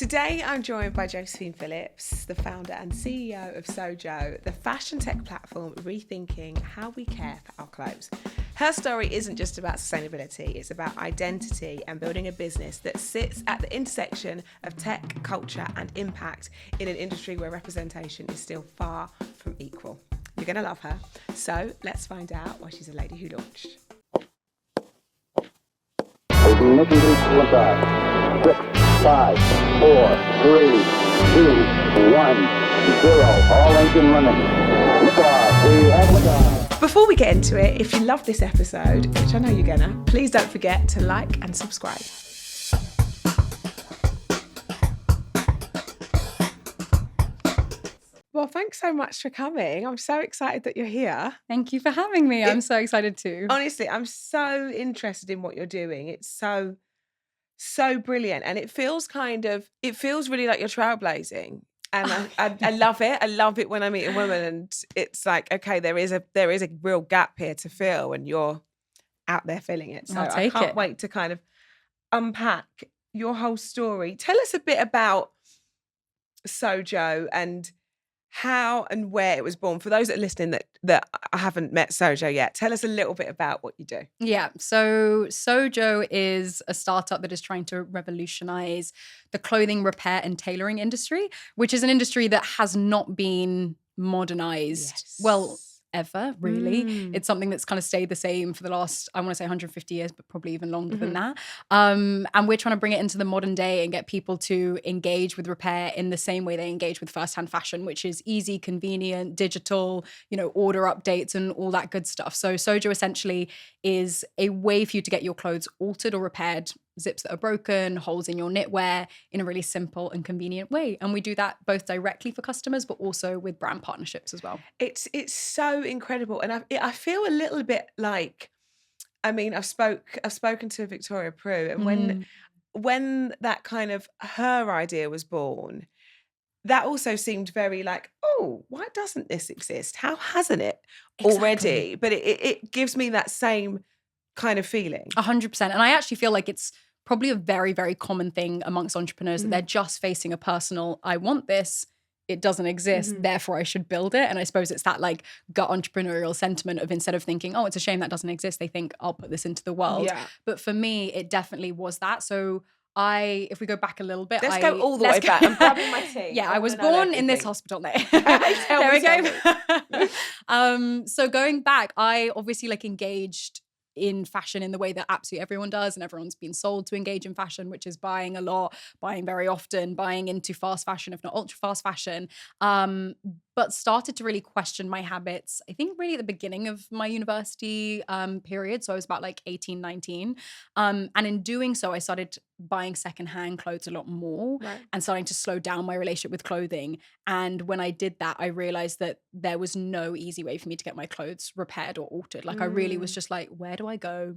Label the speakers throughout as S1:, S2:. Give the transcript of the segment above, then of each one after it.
S1: Today, I'm joined by Josephine Philips, the founder and CEO of Sojo, the fashion tech platform rethinking how we care for our clothes. Her story isn't just about sustainability, it's about identity and building a business that sits at the intersection of tech, culture, and impact in an industry where representation is still far from equal. You're going to love her. So let's find out why she's a lady who launched.
S2: Ignition sequence 6, 5, 4, 3, 2, 1, 0. All engine running. Liftoff. We have liftoff.
S1: Before we get into it, if you love this episode, which I know you're gonna, please don't forget to like and subscribe. Well, thanks so much for coming. I'm so excited that you're here.
S3: Thank you for having me. I'm so excited too.
S1: Honestly, I'm so interested in what you're doing. It's so brilliant. And it feels really like you're trailblazing. And I love it. I love it when I meet a woman and it's like, okay, there is a real gap here to fill and you're out there filling it. So I can't wait to kind of unpack your whole story. Tell us a bit about Sojo and how and where it was born. For those that are listening that I haven't met Sojo yet, tell us a little bit about what you do.
S3: Yeah, so Sojo is a startup that is trying to revolutionize the clothing repair and tailoring industry, which is an industry that has not been modernized, well, ever, really. It's something that's kind of stayed the same for the last, I want to say 150 years, but probably even longer than that. And we're trying to bring it into the modern day and get people to engage with repair in the same way they engage with first-hand fashion, which is easy, convenient, digital, order updates and all that good stuff. So Sojo essentially is a way for you to get your clothes altered or repaired, zips that are broken, holes in your knitwear, in a really simple and convenient way. And we do that both directly for customers, but also with brand partnerships as well.
S1: It's so incredible. And I feel a little bit like, I mean, I've spoken to Victoria Prue, and when that kind of her idea was born, that also seemed very like, oh, why doesn't this exist? How hasn't it already? But it gives me that same kind of feeling.
S3: 100%. And I actually feel like it's probably a very, very common thing amongst entrepreneurs that they're just facing a personal, I want this, it doesn't exist, therefore I should build it. And I suppose it's that like gut entrepreneurial sentiment of, instead of thinking, oh, it's a shame that doesn't exist, they think, I'll put this into the world. Yeah. But for me, it definitely was that. So if we go back a little bit.
S1: Let's go all the way back. I'm grabbing my tea.
S3: Yeah, I was born in this hospital now. There we go. So going back, I obviously engaged in fashion in the way that absolutely everyone does, and everyone's been sold to engage in fashion, which is buying a lot, buying very often, buying into fast fashion, if not ultra fast fashion. But started to really question my habits, I think really at the beginning of my university period. So I was about 18, 19. And in doing so, I started buying secondhand clothes a lot more and starting to slow down my relationship with clothing. And when I did that, I realized that there was no easy way for me to get my clothes repaired or altered. I really was just like, where do I go?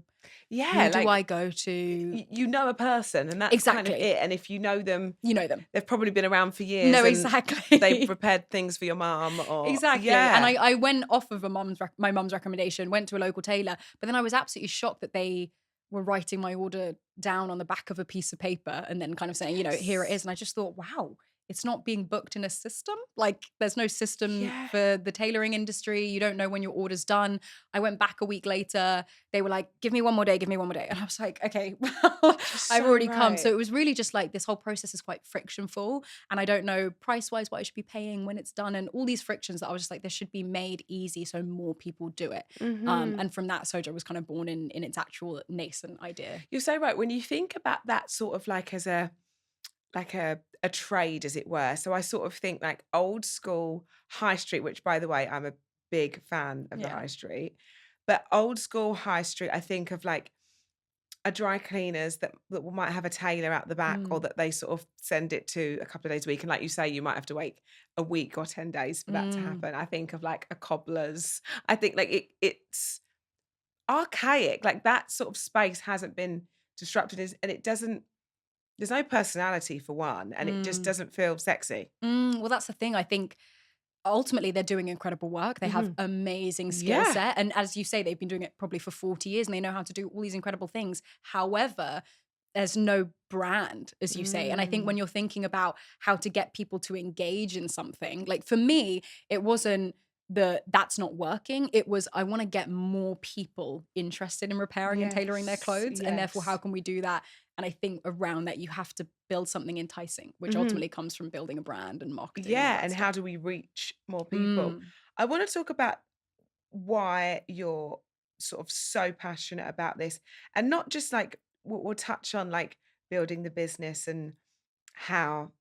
S1: Yeah.
S3: Who do I go to?
S1: You know a person, and that's kind of it. And if you know them, they've probably been around for years.
S3: No, exactly.
S1: They've prepared things for your mum.
S3: Exactly.
S1: Yeah.
S3: And I went off of my mum's recommendation, went to a local tailor, but then I was absolutely shocked that they were writing my order down on the back of a piece of paper and then kind of saying, here it is. And I just thought, wow, it's not being booked in a system. There's no system for the tailoring industry. You don't know when your order's done. I went back a week later. They were like, give me one more day. And I was like, okay, well, I've already come. So it was really just this whole process is quite frictionful. And I don't know price-wise what I should be paying when it's done. And all these frictions that I was just like, this should be made easy so more people do it. And from that, Sojo was kind of born in its actual nascent idea.
S1: You're so right. When you think about that sort of as a trade, as it were. So I sort of think old school high street, which by the way, I'm a big fan of the high street, but old school high street, I think of a dry cleaners that might have a tailor out the back or that they sort of send it to a couple of days a week. And like you say, you might have to wait a week or 10 days for that to happen. I think of a cobbler's. I think it's archaic. That sort of space hasn't been disrupted and it doesn't, there's no personality for one, and it just doesn't feel sexy.
S3: Well, that's the thing. I think ultimately they're doing incredible work. They have amazing skill set. And as you say, they've been doing it probably for 40 years and they know how to do all these incredible things. However, there's no brand, as you say. And I think when you're thinking about how to get people to engage in something, like for me, it wasn't that's not working. It was, I want to get more people interested in repairing and tailoring their
S1: Yes,
S3: clothes. And therefore, how
S1: yes.
S3: can we do that? And I think around that, you have to build something enticing, which
S1: Mhm.
S3: ultimately comes from building a brand and marketing and all
S1: Yeah,
S3: that
S1: and how
S3: stuff.
S1: do we reach more people?
S3: Mm.
S1: I want to talk about why you're sort of so passionate about this, and not just like we'll touch on like building the business and how,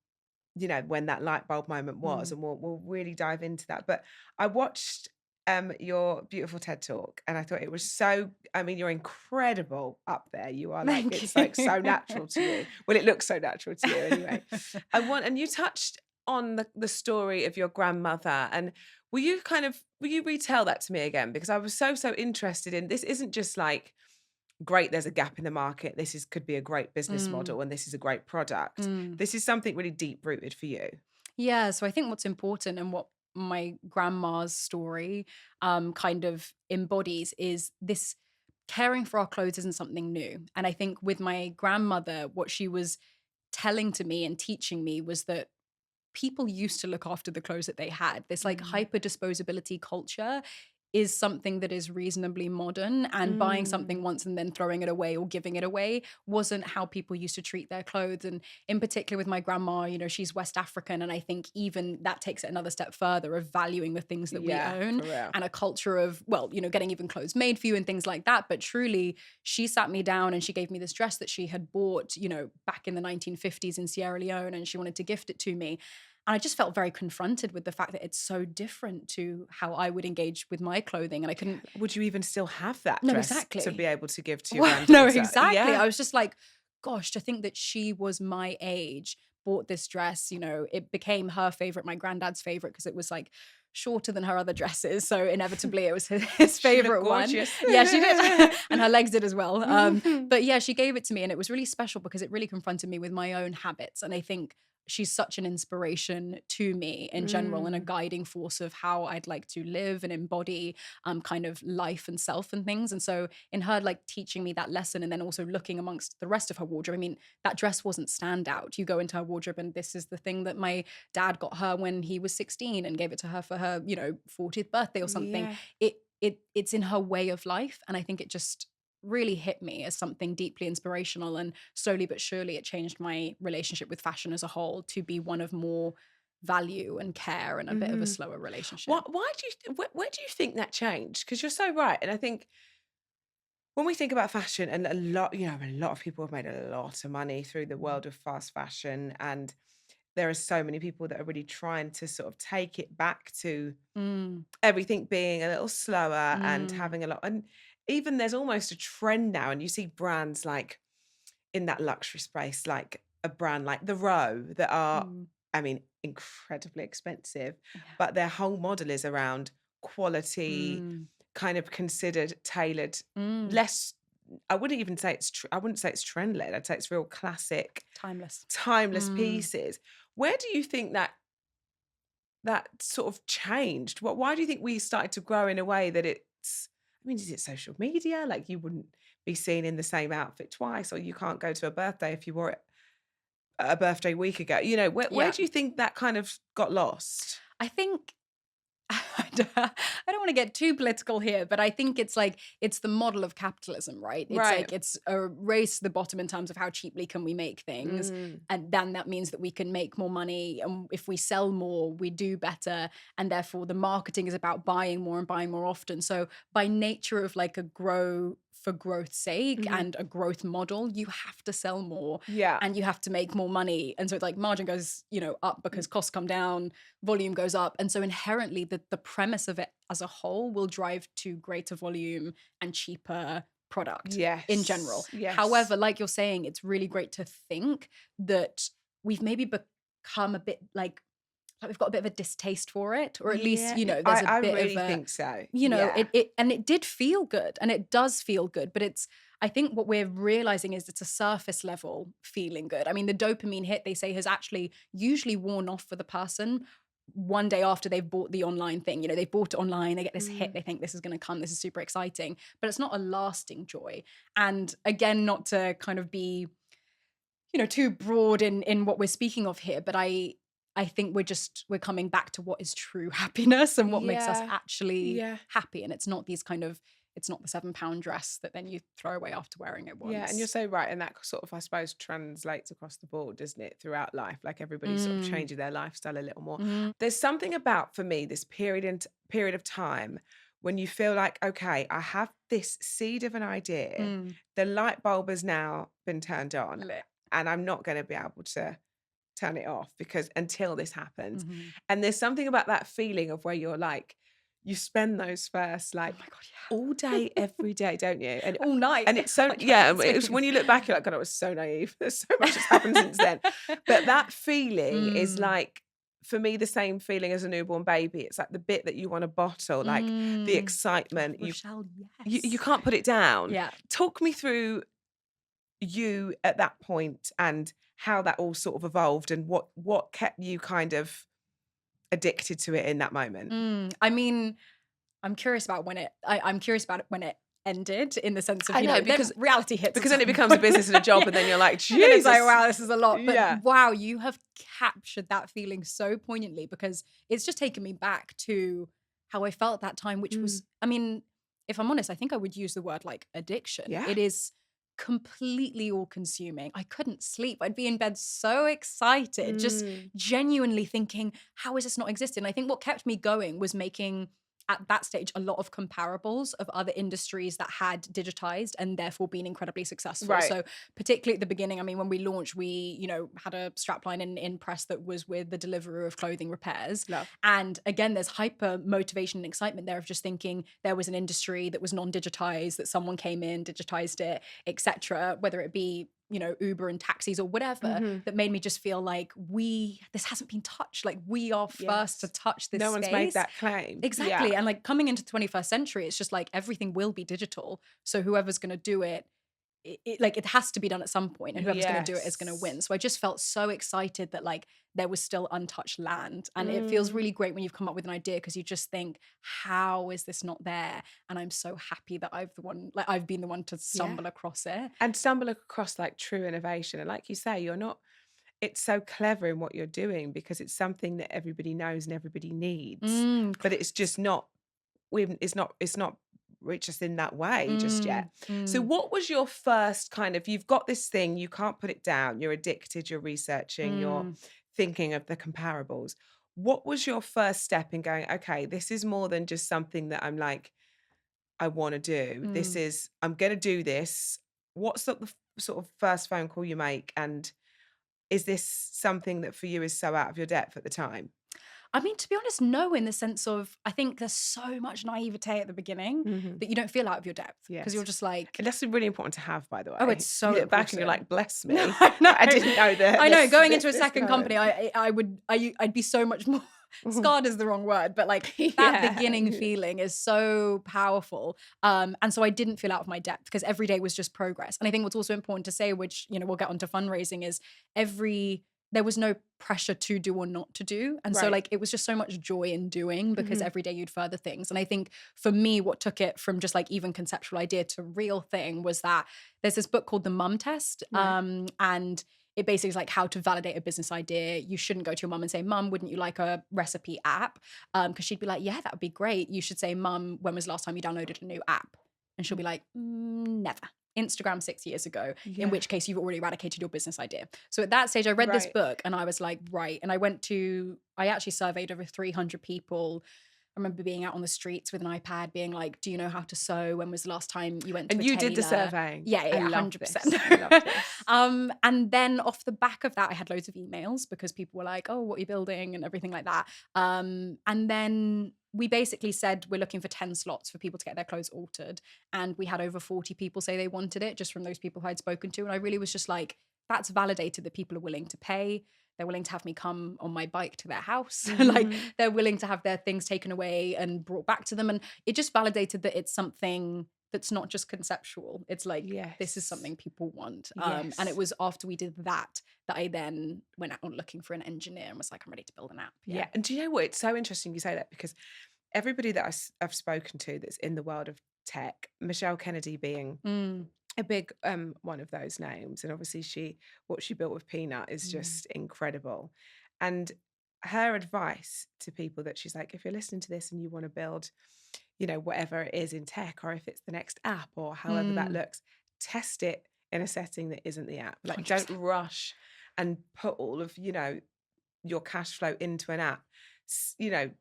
S1: you know, when that light bulb moment was,
S3: Mm.
S1: and we'll really dive into that. But I watched your beautiful TED Talk, and I thought it was so, I mean, you're incredible up there. You are like,
S3: Thank
S1: it's
S3: you.
S1: like so natural to you. Well, it looks so natural to you anyway. And you touched on the story of your grandmother, and will you retell that to me again? Because I was so interested in this. Isn't just like, great, there's a gap in the market. This is could be a great business
S3: Mm.
S1: model, and this is a great product.
S3: Mm.
S1: This is something really deep rooted for you.
S3: Yeah, so I think what's important and what my grandma's story kind of embodies is this: caring for our clothes isn't something new. And I think with my grandmother, what she was telling to me and teaching me was that people used to look after the clothes that they had. This like
S1: Mm.
S3: hyper disposability culture is something that is reasonably modern, and buying something
S1: Mm.
S3: once and then throwing it away or giving it away wasn't how people used to treat their clothes. And in particular with my grandma, you know, she's West African, and I think even that takes it another step further of valuing the things that we
S1: Yeah,
S3: own,
S1: for real.
S3: and a culture of, well, you know, getting even clothes made for you and things like that. But truly, she sat me down and she gave me this dress that she had bought, you know, back in the 1950s in Sierra Leone, and she wanted to gift it to me. And I just felt very confronted with the fact that it's so different to how I would engage with my clothing. And I couldn't,
S1: Would you even still have that
S3: no,
S1: dress to
S3: exactly.
S1: be able to give to your
S3: Well, no,
S1: granddaughter?
S3: exactly.
S1: Yeah.
S3: I was just like, gosh, to think that she was my age, bought this dress, you know, it became her favorite, my granddad's favorite, because it was like shorter than her other dresses. So inevitably it was his
S1: She looked
S3: favorite one.
S1: gorgeous.
S3: Yeah, she did. And her legs did as well. But yeah, she gave it to me, and it was really special because it really confronted me with my own habits. And I think she's such an inspiration to me in general, and a
S1: Mm.
S3: guiding force of how I'd like to live and embody kind of life and self and things. And so in her like teaching me that lesson, and then also looking amongst the rest of her wardrobe, I mean, that dress wasn't standout. You go into her wardrobe and this is the thing that my dad got her when he was 16 and gave it to her for her, you know, 40th birthday or something.
S1: Yeah.
S3: It's in her way of life. And I think it just really hit me as something deeply inspirational, and slowly but surely it changed my relationship with fashion as a whole to be one of more value and care and a bit of a
S1: Mhm.
S3: slower relationship.
S1: Why do you where do you think that changed? Because you're so right, and I think when we think about fashion, and a lot, you know, a lot of people have made a lot of money through the
S3: Mm.
S1: world of fast fashion, and there are so many people that are really trying to sort of take it back to
S3: Mm.
S1: everything being a little slower and
S3: Mm.
S1: having a lot, and even there's almost a trend now, and you see brands like in that luxury space, like a brand like The Row that are,
S3: Mm.
S1: I mean, incredibly expensive,
S3: Yeah.
S1: but their whole model is around quality,
S3: Mm.
S1: kind of considered, tailored,
S3: Mm.
S1: less. I wouldn't even say I wouldn't say it's trend led. I'd say it's real classic,
S3: Timeless.
S1: timeless
S3: Mm.
S1: pieces. Where do you think that sort of changed? Why do you think we started to grow in a way that it's, I mean, is it social media? Like you wouldn't be seen in the same outfit twice, or you can't go to a birthday if you wore it a birthday week ago. You know, where
S3: Yeah.
S1: do you think that kind of got lost?
S3: I think I don't want to get too political here, but I think it's like it's the model of capitalism, right? It's
S1: Right.
S3: like it's a race to the bottom in terms of how cheaply can we make things.
S1: Mm.
S3: And then that means that we can make more money. And if we sell more, we do better. And therefore the marketing is about buying more and buying more often. So by nature of like a grow for growth's sake
S1: Mhm.
S3: and a growth model, you have to sell more
S1: Yeah.
S3: and you have to make more money. And so it's like margin goes, you know, up because costs come down, volume goes up. And so inherently the premise of it as a whole will drive to greater volume and cheaper product in general.
S1: Yes. Yes.
S3: However, like you're saying, it's really great to think that we've maybe become a bit like we've got a bit of a distaste for it, or at least,
S1: Yeah.
S3: you know, there's
S1: I
S3: a
S1: I
S3: bit of
S1: really
S3: a,
S1: think so.
S3: you know,
S1: Yeah.
S3: it did feel good and it does feel good, but it's, I think what we're realizing is it's a surface level feeling good. I mean, the dopamine hit, they say, has actually usually worn off for the person one day after they've bought the online thing. You know, they've bought it online, they get this hit,
S1: Mm.
S3: they think this is going to come, this is super exciting, but it's not a lasting joy. And again, not to kind of be too broad in what we're speaking of here, but I think we're coming back to what is true happiness and what makes us actually happy. And it's not it's not the £7 dress that then you throw away after wearing it once.
S1: Yeah, and you're so right. And that sort of, I suppose, translates across the board, doesn't it, throughout life? Like everybody's sort of changing their lifestyle a little more. There's something about, for me, this period of time when you feel like, okay, I have this seed of an idea. The light bulb has now been turned on, and I'm not going to be able to turn it off because until this happens. And there's something about that feeling of where you're like, you spend those first like all day, every day, don't you? And
S3: all night.
S1: And it's so, it's, when you look back, you're like, God, I was so naive. There's so much that's happened since then. But that feeling is like, for me, the same feeling as a newborn baby. It's like the bit that you want to bottle, like the excitement.
S3: Rochelle,
S1: you can't put it down.
S3: Yeah.
S1: Talk me through you at that point and how that all sort of evolved and what kept you kind of addicted to it in that moment.
S3: I mean, I'm curious about when I'm curious about it when it ended, in the sense of, because reality hits.
S1: Because then it becomes a business and a job, and then you're like, Jesus.
S3: It's like, wow, this is a lot. But wow, you have captured that feeling so poignantly, because it's just taken me back to how I felt at that time, which was, I mean, if I'm honest, I think I would use the word like addiction.
S1: Yeah.
S3: It is completely all-consuming. I couldn't sleep. I'd be in bed so excited, just genuinely thinking, how is this not existing? I think what kept me going was making, at that stage, a lot of comparables of other industries that had digitized and therefore been incredibly successful.
S1: Right.
S3: So particularly at the beginning, I mean, when we launched, we, had a strapline in press that was with the deliverer of clothing repairs.
S1: Love.
S3: And again, there's hyper motivation and excitement there of just thinking there was an industry that was non-digitized, that someone came in, digitized it, etc. Whether it be, Uber and taxis or whatever, that made me just feel like this hasn't been touched. Like, we are first to touch this
S1: No one's made that claim.
S3: Exactly.
S1: Yeah.
S3: And like, coming into the 21st century, it's just like everything will be digital. So whoever's going to do it, it has to be done at some point, and whoever's going to do it is going to win. So I just felt so excited that like there was still untouched land, and it feels really great when you've come up with an idea, because you just think, how is this not there? And I'm so happy that I've been the one to stumble across it,
S1: and stumble across like true innovation. And like you say, it's so clever in what you're doing, because it's something that everybody knows and everybody needs, but it's just not. It's not reach us in that way just yet. So what was your first kind of, you've got this thing, you can't put it down, you're addicted, you're researching, you're thinking of the comparables. What was your first step in going, okay, this is more than just something that I'm like, I want to do. This is, I'm going to do this. What's the sort of first phone call you make? And is this something that for you is so out of your depth at the time?
S3: I mean, to be honest, no, in the sense of, I think there's so much naivete at the beginning that you don't feel out of your depth, because you're just like...
S1: And that's really important to have, by the way.
S3: Oh, it's so
S1: you look
S3: important.
S1: back and you're like, bless me.
S3: I know.
S1: I didn't know that.
S3: I know, going into a second company, I'd be so much more... Scarred is the wrong word, but like that beginning feeling is so powerful. And so I didn't feel out of my depth, because every day was just progress. And I think what's also important to say, which, we'll get onto fundraising, is there was no pressure to do or not to do. And so like, it was just so much joy in doing, because every day you'd further things. And I think for me, what took it from just like even conceptual idea to real thing was that there's this book called The Mum Test. And it basically is like how to validate a business idea. You shouldn't go to your mum and say, Mum, wouldn't you like a recipe app? Because she'd be like, yeah, that would be great. You should say, Mum, when was the last time you downloaded a new app? And she'll be like, never. Instagram 6 years ago, in which case you've already eradicated your business idea. So at that stage, I read this book and I was like, right. And I actually surveyed over 300 people. I remember being out on the streets with an iPad being like, do you know how to sew? When was the last time you went to a tailor? And you
S1: did the survey?
S3: Yeah,
S1: I
S3: 100%. And then off the back of that, I had loads of emails, because people were like, oh, what are you building? And everything like that. And then we basically said, we're looking for 10 slots for people to get their clothes altered. And we had over 40 people say they wanted it, just from those people who I'd spoken to. And I really was just like, that's validated that people are willing to pay. They're willing to have me come on my bike to their house. Like, they're willing to have their things taken away and brought back to them. And it just validated that it's something that's not just conceptual. It's like, this is something people want. And it was after we did that I then went out looking for an engineer and was like, I'm ready to build an app.
S1: Yeah. And do you know what? It's so interesting you say that, because everybody that I've spoken to that's in the world of tech, Michelle Kennedy being a big one of those names. And obviously what she built with Peanut is just incredible. And her advice to people, that she's like, if you're listening to this and you want to build, you know, whatever it is in tech, or if it's the next app or however that looks, test it in a setting that isn't the app. Like,
S3: 100%.
S1: don't rush and put all of, you know, your cash flow into an app. You know,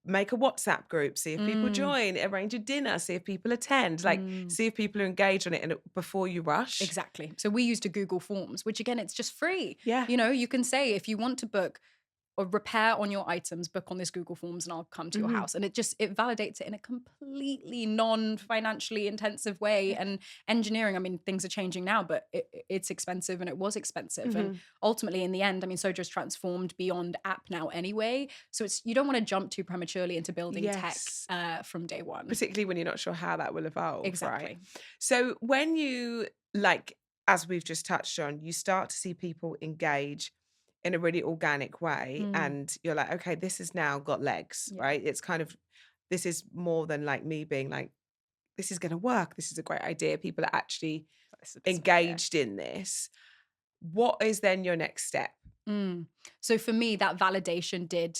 S1: make a WhatsApp group, see if people join, arrange a dinner, see if people attend, like see if people are engaged on it, and before you rush.
S3: Exactly. So we used a Google Forms, which again, it's just free.
S1: Yeah.
S3: You know, you can say, if you want to book or repair on your items, book on this Google Forms and I'll come to your house. And it validates it in a completely non-financially intensive way. And engineering, I mean, things are changing now, but it's expensive, and it was expensive. And ultimately in the end, I mean, Sojo's transformed beyond app now anyway. So you don't want to jump too prematurely into building tech from day one.
S1: Particularly when you're not sure how that will evolve.
S3: Exactly.
S1: Right? So when you, like, as we've just touched on, you start to see people engage in a really organic way, and you're like, okay, this has now got legs, right? It's kind of, this is more than like me being like, this is going to work, this is a great idea, people are actually engaged in this. What is then your next step?
S3: So for me, that validation did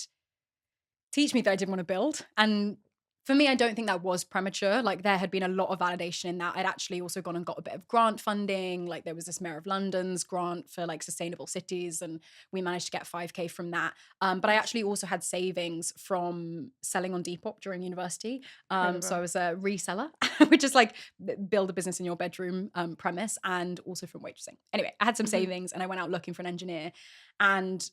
S3: teach me that I did want to build. And for me, I don't think that was premature. Like, there had been a lot of validation in that. I'd actually also gone and got a bit of grant funding. Like, there was this Mayor of London's grant for like sustainable cities, and we managed to get 5K from that. But I actually also had savings from selling on Depop during university. So I was a reseller, which is like build a business in your bedroom premise, and also from waitressing. Anyway, I had some savings, and I went out looking for an engineer. And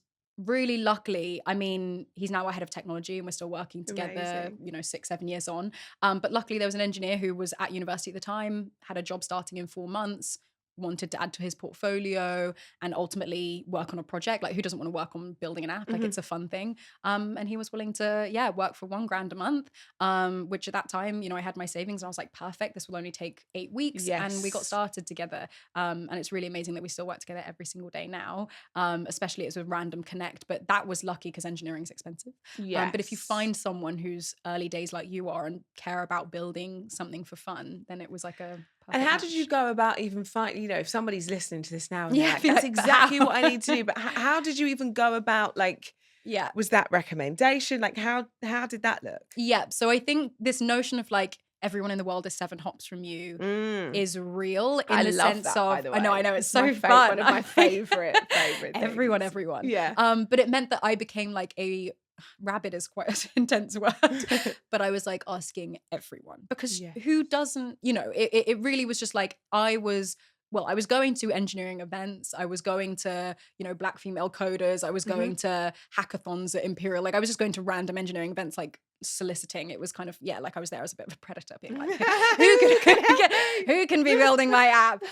S3: really luckily, I mean, he's now our head of technology and we're still working together,
S1: Amazing.
S3: you know, 6-7 years on. But luckily there was an engineer who was at university at the time, had a job starting in 4 months, wanted to add to his portfolio and ultimately work on a project. Like, who doesn't want to work on building an app? Like, it's a fun thing. And he was willing to, work for $1,000 a month, which at that time, you know, I had my savings and I was like, perfect, this will only take 8 weeks. And we got started together. And it's really amazing that we still work together every single day now, especially as a random connect. But that was lucky because engineering is expensive. But if you find someone who's early days like you are and care about building something for fun, then it was like a
S1: And how did you go about even finding, you know, if somebody's listening to this now, and like, that's exactly what I need to do. But how did you even go about, like, was that recommendation? Like, how did that look?
S3: Yeah. So I think this notion of like, everyone in the world is 7 hops from you is real in the sense
S1: that,
S3: of,
S1: by the way.
S3: I know, it's so fun.
S1: One of my favorite things.
S3: Everyone.
S1: Yeah.
S3: But it meant that I became like rabid is quite an intense word, but I was like asking everyone, because who doesn't, you know, it really was just like, I was going to engineering events. I was going to, you know, Black female coders. I was going to hackathons at Imperial. Like, I was just going to random engineering events, like soliciting. It was kind of, like, I was there as a bit of a predator, being like, who can be building my app?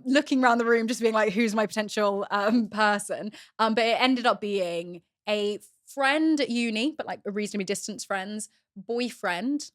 S3: Looking around the room, just being like, who's my potential person? But it ended up being a friend at uni, but like a reasonably distant friend's boyfriend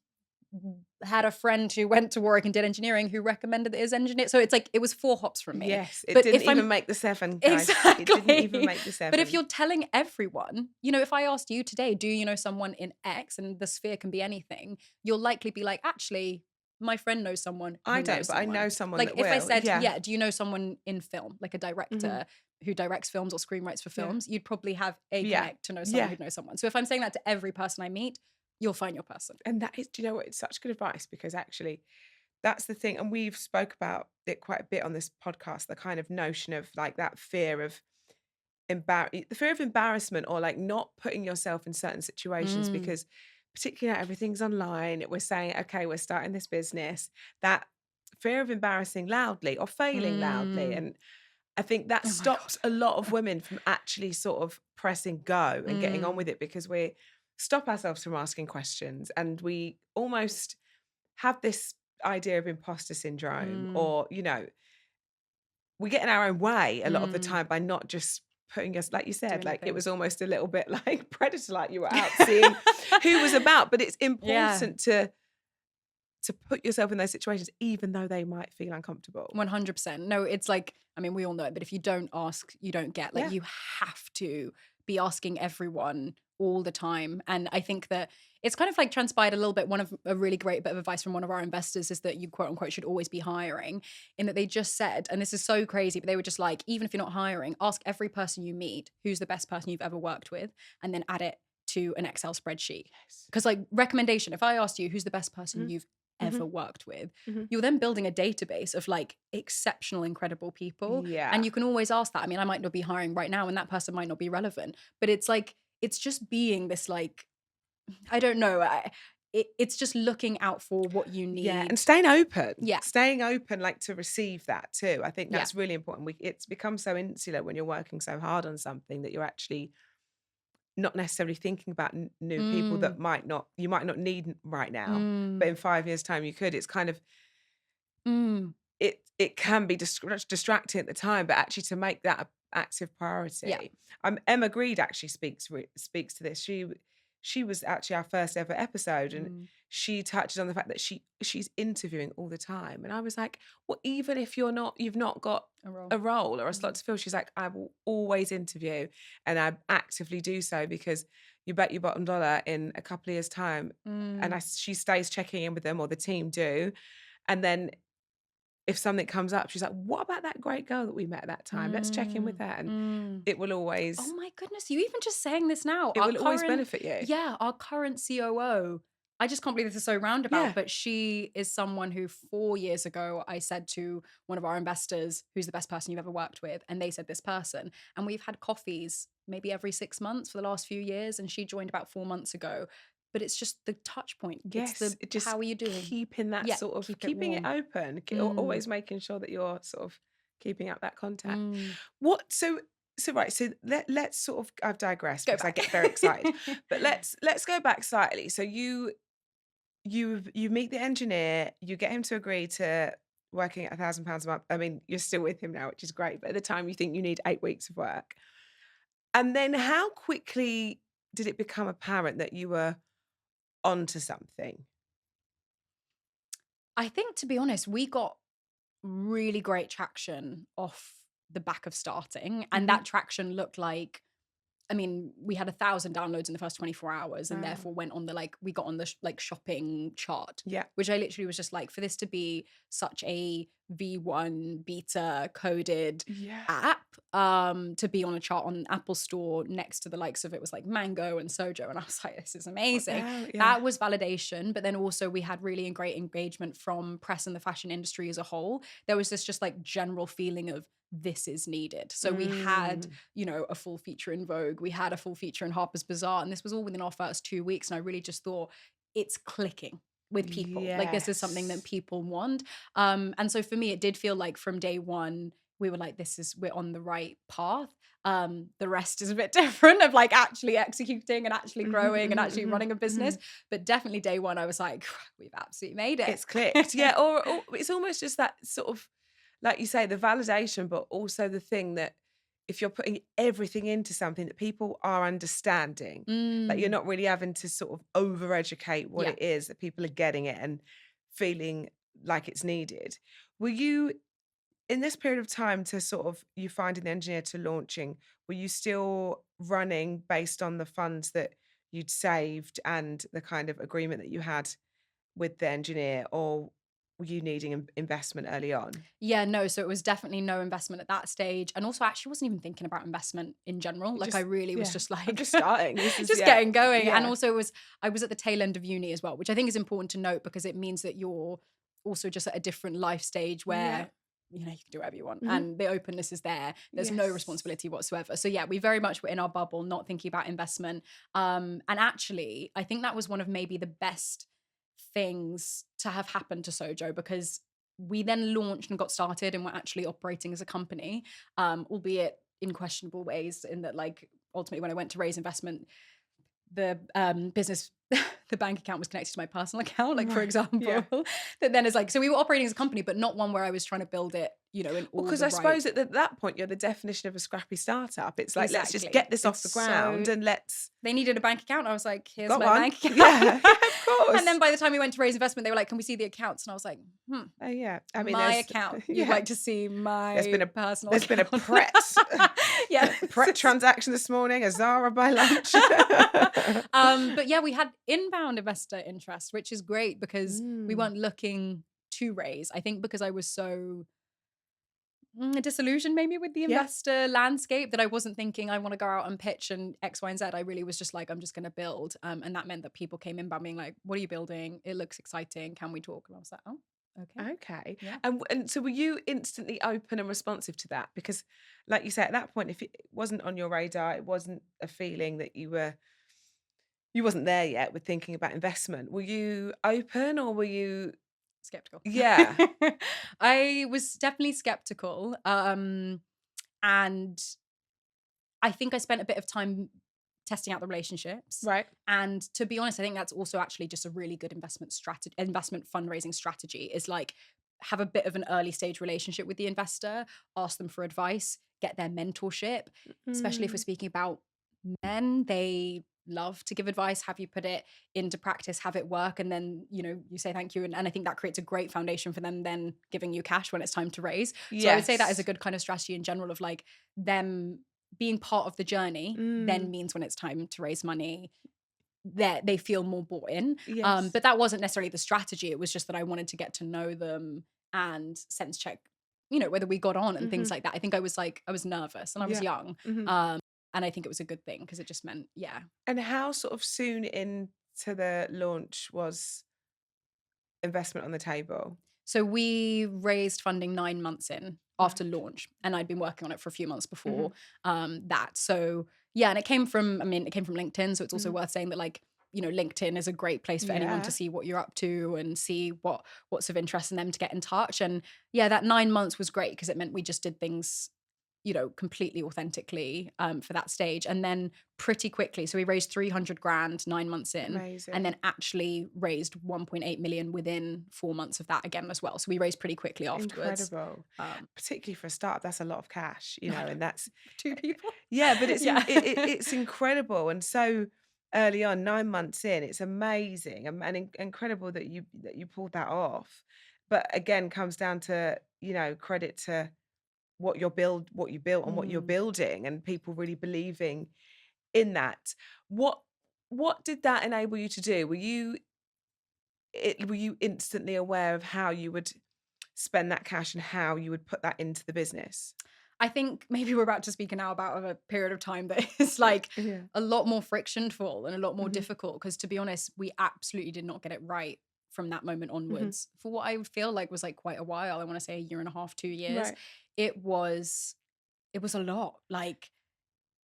S3: had a friend who went to Warwick and did engineering, who recommended that his engineer. So it's like, it was 4 hops from me.
S1: Yes, it didn't even make the 7, guys.
S3: Exactly.
S1: It didn't even make the 7.
S3: But if you're telling everyone, you know, if I asked you today, do you know someone in X, and the sphere can be anything, you'll likely be like, actually, my friend knows someone.
S1: I don't, but I know someone
S3: like,
S1: that
S3: if
S1: will.
S3: I said, do you know someone in film, like a director who directs films or screenwrites for films, you'd probably have a connect to know someone who'd know someone. So if I'm saying that to every person I meet, you'll find your person.
S1: And that is, do you know what? It's such good advice, because actually that's the thing. And we've spoke about it quite a bit on this podcast, the kind of notion of like that fear of the fear of embarrassment, or like not putting yourself in certain situations, because particularly now everything's online. We're saying, okay, we're starting this business, that fear of embarrassing loudly or failing loudly. And I think that stops a lot of women from actually sort of pressing go and getting on with it, because we stop ourselves from asking questions, and we almost have this idea of imposter syndrome, or, you know, we get in our own way a lot of the time by not just putting us, like you said, like it was almost a little bit like predator, like you were out seeing who was about. But it's important to put yourself in those situations, even though they might feel uncomfortable.
S3: 100%. No, it's like, I mean, we all know it, but if you don't ask, you don't get. Like, you have to be asking everyone all the time. And I think that it's kind of like transpired a little bit. One of a really great bit of advice from one of our investors is that you quote unquote should always be hiring, in that they just said, and this is so crazy, but they were just like, even if you're not hiring, ask every person you meet who's the best person you've ever worked with, and then add it to an Excel spreadsheet. Because like recommendation, if I asked you who's the best person you've ever worked with, you're then building a database of like exceptional, incredible people.
S1: Yeah.
S3: And you can always ask that. I mean, I might not be hiring right now and that person might not be relevant, but it's like, it's just being this like, I don't know. It's just looking out for what you need.
S1: Yeah, and staying open.
S3: Yeah.
S1: Staying open, like to receive that too. I think
S3: Yeah.
S1: that's really important. It's become so insular when you're working so hard on something that you're actually not necessarily thinking about new people that you might not need right now, but in 5 years' time you could. It's kind of it can be distracting at the time, but actually to make that an active priority.
S3: Yeah.
S1: Emma Greed actually speaks to this. She was actually our first ever episode, and she touches on the fact that she's interviewing all the time. And I was like, well, even if you've not got a role or a slot to fill, she's like, I will always interview, and I actively do so because you bet your bottom dollar in a couple of years' time, and she stays checking in with them, or the team do, and then if something comes up, she's like, what about that great girl that we met at that time? Let's check in with her. And it will always...
S3: Oh my goodness, you even just saying this now.
S1: It will always benefit you.
S3: Yeah, our current COO, I just can't believe this is so roundabout, but she is someone who 4 years ago, I said to one of our investors, who's the best person you've ever worked with? And they said this person. And we've had coffees maybe every 6 months for the last few years. And she joined about 4 months ago. But it's just the touch point.
S1: Yes,
S3: it's just how are you doing?
S1: Keeping that sort of, keeping it open, always making sure that you're sort of keeping up that contact. So let's sort of, I've digressed because I get very excited, but let's go back slightly. So you meet the engineer, you get him to agree to working at £1,000 a month. I mean, you're still with him now, which is great, but at the time you think you need 8 weeks of work. And then how quickly did it become apparent that you were onto something?
S3: I think, to be honest, we got really great traction off the back of starting, and that traction looked like, I mean, we had 1,000 downloads in the first 24 hours, and therefore went on we got on the shopping chart.
S1: Yeah.
S3: Which I literally was just like, for this to be such a V1 beta coded app, to be on a chart on Apple Store next to the likes of, it was like Mango and Sojo, and I was like, this is amazing. That was validation, but then also we had really great engagement from press and the fashion industry as a whole. There was this just like general feeling of, this is needed. So we had, a full feature in Vogue, we had a full feature in Harper's Bazaar, and this was all within our first 2 weeks. And I really just thought, it's clicking with people. Like, this is something that people want. And so for me, it did feel like from day one, we were like, we're on the right path. The rest is a bit different, of like actually executing and actually growing and actually running a business. But definitely day one, I was like, we've absolutely made it.
S1: It's clicked. Yeah. Or it's almost just that sort of, like you say, the validation, but also the thing that if you're putting everything into something that people are understanding, that you're not really having to sort of over-educate what it is, that people are getting it and feeling like it's needed. Were you, in this period of time to sort of you finding the engineer to launching, were you still running based on the funds that you'd saved and the kind of agreement that you had with the engineer, or were you needing investment early on?
S3: Yeah, no. So it was definitely no investment at that stage. And also, I actually wasn't even thinking about investment in general. Like, I really was just like,
S1: I'm just starting.
S3: Just getting going. Yeah. And also I was at the tail end of uni as well, which I think is important to note, because it means that you're also just at a different life stage where, you can do whatever you want. And the openness is there. There's no responsibility whatsoever. So yeah, we very much were in our bubble, not thinking about investment. And actually, I think that was one of maybe the best things to have happened to Sojo, because we then launched and got started and we're actually operating as a company, albeit in questionable ways, in that, like, ultimately when I went to raise investment, the business, the bank account was connected to my personal account, like, for example, that then is like, so we were operating as a company, but not one where I was trying to build it you know, in all
S1: Because
S3: the
S1: I
S3: right...
S1: suppose at that point, you're the definition of a scrappy startup. It's like, let's just
S3: Exactly.
S1: get this off the ground and let's...
S3: They needed a bank account. I was like, here's
S1: Got
S3: my
S1: one.
S3: bank account.
S1: Yeah, of course.
S3: And then by the time we went to raise investment, they were like, can we see the accounts? And I was like,
S1: Oh, yeah. I mean,
S3: my account. You'd like to see my personal
S1: There's
S3: account.
S1: been a Pret.
S3: Yeah.
S1: Pret transaction this morning, a Zara by lunch.
S3: But yeah, we had inbound investor interest, which is great because we weren't looking to raise. I think because I was so disillusioned maybe with the investor landscape that I wasn't thinking I want to go out and pitch and X, Y, and Z. I really was just like, I'm just going to build. And that meant that people came in by being like, what are you building? It looks exciting. Can we talk? And I was like, oh, okay.
S1: Okay.
S3: Yeah.
S1: And so were you instantly open and responsive to that? Because like you said, at that point, if it wasn't on your radar, it wasn't a feeling that you wasn't there yet with thinking about investment. Were you open or were you
S3: skeptical?
S1: Yeah.
S3: I was definitely skeptical. And I think I spent a bit of time testing out the relationships.
S1: Right.
S3: And to be honest, I think that's also actually just a really good investment fundraising strategy, is like, have a bit of an early stage relationship with the investor, ask them for advice, get their mentorship, especially if we're speaking about men. They love to give advice, have you put it into practice, have it work, and then, you know, you say thank you. And I think that creates a great foundation for them then giving you cash when it's time to raise. So I would say that is a good kind of strategy in general, of like them being part of the journey then means when it's time to raise money, that they feel more bought in.
S1: Yes.
S3: But that wasn't necessarily the strategy. It was just that I wanted to get to know them and sense check, you know, whether we got on and things like that. I think I was nervous and I was young. And I think it was a good thing because it just meant,
S1: And how sort of soon into the launch was investment on the table?
S3: So we raised funding 9 months in after launch, and I'd been working on it for a few months before that. So yeah, and it came from LinkedIn. So it's also worth saying that, like, you know, LinkedIn is a great place for anyone to see what you're up to and see what's of interest in them to get in touch. And yeah, that 9 months was great because it meant we just did things, you know, completely authentically for that stage. And then pretty quickly, so we raised 300 grand 9 months in.
S1: Amazing.
S3: And then actually raised 1.8 million within 4 months of that again as well. So we raised pretty quickly afterwards.
S1: Incredible. Particularly for a startup, that's a lot of cash, you know, and that's
S3: 2 people.
S1: Yeah, but it's it's incredible. And so early on, 9 months in, it's amazing and incredible that you pulled that off. But again, comes down to, you know, credit to what you built and what you're building, and people really believing in that. What did that enable you to do? Were you instantly aware of how you would spend that cash and how you would put that into the business?
S3: I think maybe we're about to speak now about a period of time that is like a lot more frictionful and a lot more difficult, because to be honest, we absolutely did not get it right from that moment onwards for what I would feel like was like quite a while. I want to say 1.5 years, 2 years.
S1: Right.
S3: It was a lot. Like,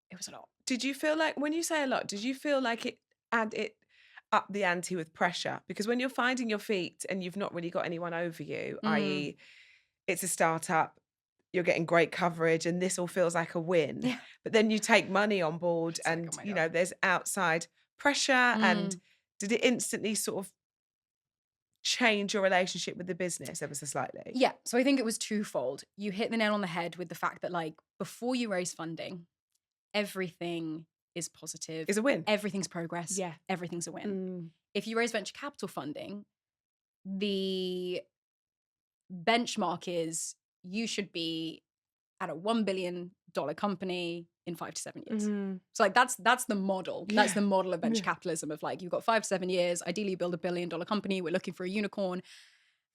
S3: it was a lot.
S1: Did you feel like, when you say a lot, did you feel like it up the ante with pressure? Because when you're finding your feet and you've not really got anyone over you, i.e. it's a startup, you're getting great coverage and this all feels like a win. Yeah. But then you take money on board and,
S3: like, oh my
S1: you
S3: God,
S1: know, there's outside pressure. And did it instantly sort of change your relationship with the business ever so slightly?
S3: Yeah. So I think it was twofold. You hit the nail on the head with the fact that, like, before you raise funding, everything is positive.
S1: Is a win.
S3: Everything's progress.
S1: Yeah.
S3: Everything's a win. If you raise venture capital funding, the benchmark is you should be at a $1 billion company in 5 to 7 years. So like that's the model.
S1: Yeah.
S3: That's the model of venture capitalism, of like, you've got 5 to 7 years, ideally you build $1 billion company, we're looking for a unicorn.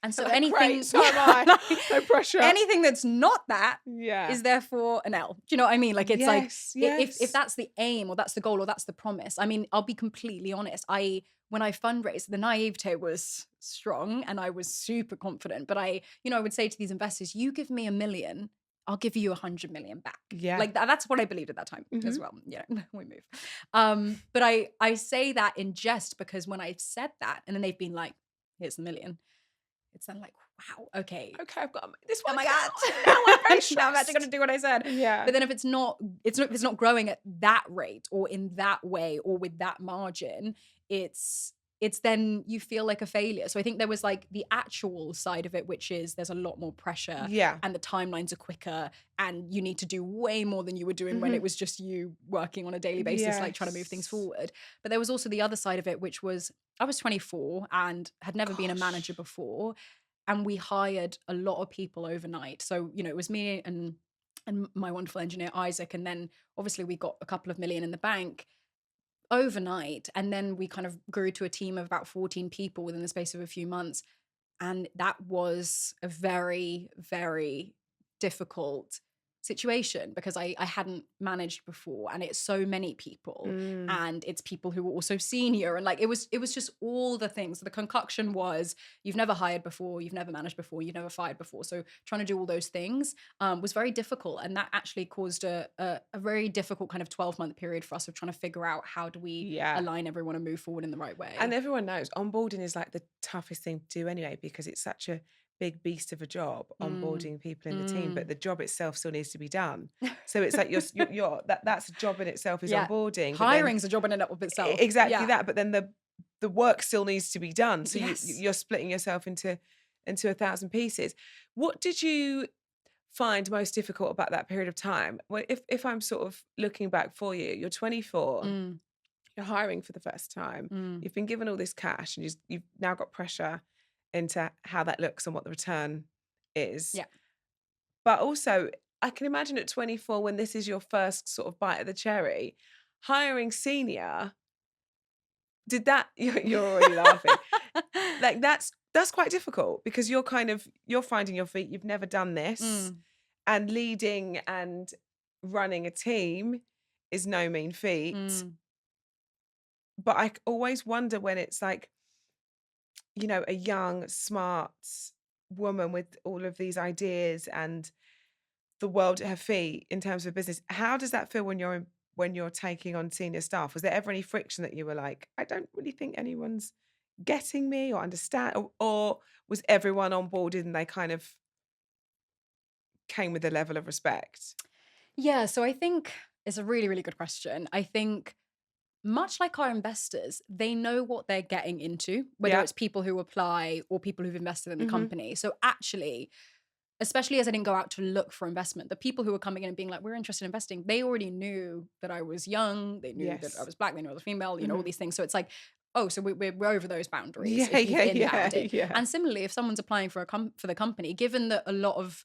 S3: And so anything,
S1: so am I. No pressure.
S3: Anything that's not that is therefore an L. Do you know what I mean? Like, it's if that's the aim or that's the goal or that's the promise. I mean, I'll be completely honest. When I fundraised, the naivete was strong and I was super confident. But I would say to these investors, you give me $1 million, I'll give you 100 million back. Yeah. Like that's what I believed at that time as well. Yeah, we move. But I say that in jest because when I've said that and then they've been like, here's the $1 million. It's then like, wow, okay,
S1: I've got this one.
S3: Oh my God, now I'm actually going to do what I said.
S1: Yeah.
S3: But then if it's not growing at that rate or in that way or with that margin, it's it's then you feel like a failure. So I think there was like the actual side of it, which is there's a lot more pressure
S1: Yeah.
S3: and the timelines are quicker and you need to do way more than you were doing when it was just you working on a daily basis, like trying to move things
S1: Yes.
S3: forward. But there was also the other side of it, which was I was 24 and had never been a manager before. And we hired a lot of people overnight. So, you know, it was me and my wonderful engineer, Isaac. And then obviously we got a couple of million in the bank overnight. And then we kind of grew to a team of about 14 people within the space of a few months. And that was a very, very difficult situation because I hadn't managed before, and it's so many people and it's people who were also senior, and like it was just all the things. The concoction was you've never hired before, you've never managed before, you've never fired before, so trying to do all those things was very difficult, and that actually caused a very difficult kind of 12-month period for us of trying to figure out how do we align everyone and move forward in the right way.
S1: And everyone knows onboarding is like the toughest thing to do anyway, because it's such a big beast of a job onboarding people in the team, but the job itself still needs to be done. So it's like you're that's a job in itself is onboarding.
S3: Hiring's a job in and of itself.
S1: Exactly that. But then the work still needs to be done. So you're splitting yourself into 1,000 pieces. What did you find most difficult about that period of time? Well, if I'm sort of looking back for you, you're 24, you're hiring for the first time, you've been given all this cash, and you've now got pressure into how that looks and what the return is.
S3: Yeah.
S1: But also, I can imagine at 24, when this is your first sort of bite of the cherry, hiring senior, did that, you're already laughing. Like that's quite difficult because you're finding your feet, you've never done this, and leading and running a team is no mean feat. But I always wonder when it's like, you know, a young, smart woman with all of these ideas and the world at her feet in terms of business. How does that feel when you're taking on senior staff? Was there ever any friction that you were like, I don't really think anyone's getting me or understand, or was everyone on board and they kind of came with a level of respect?
S3: Yeah, so I think it's a really, really good question. I think much like our investors, they know what they're getting into, whether it's people who apply or people who've invested in the company. So actually, especially as I didn't go out to look for investment, the people who were coming in and being like, we're interested in investing, they already knew that I was young, they knew that I was Black, they knew I was female, you know, all these things. So it's like, oh, so we're over those boundaries. And similarly, if someone's applying for the company, given that a lot of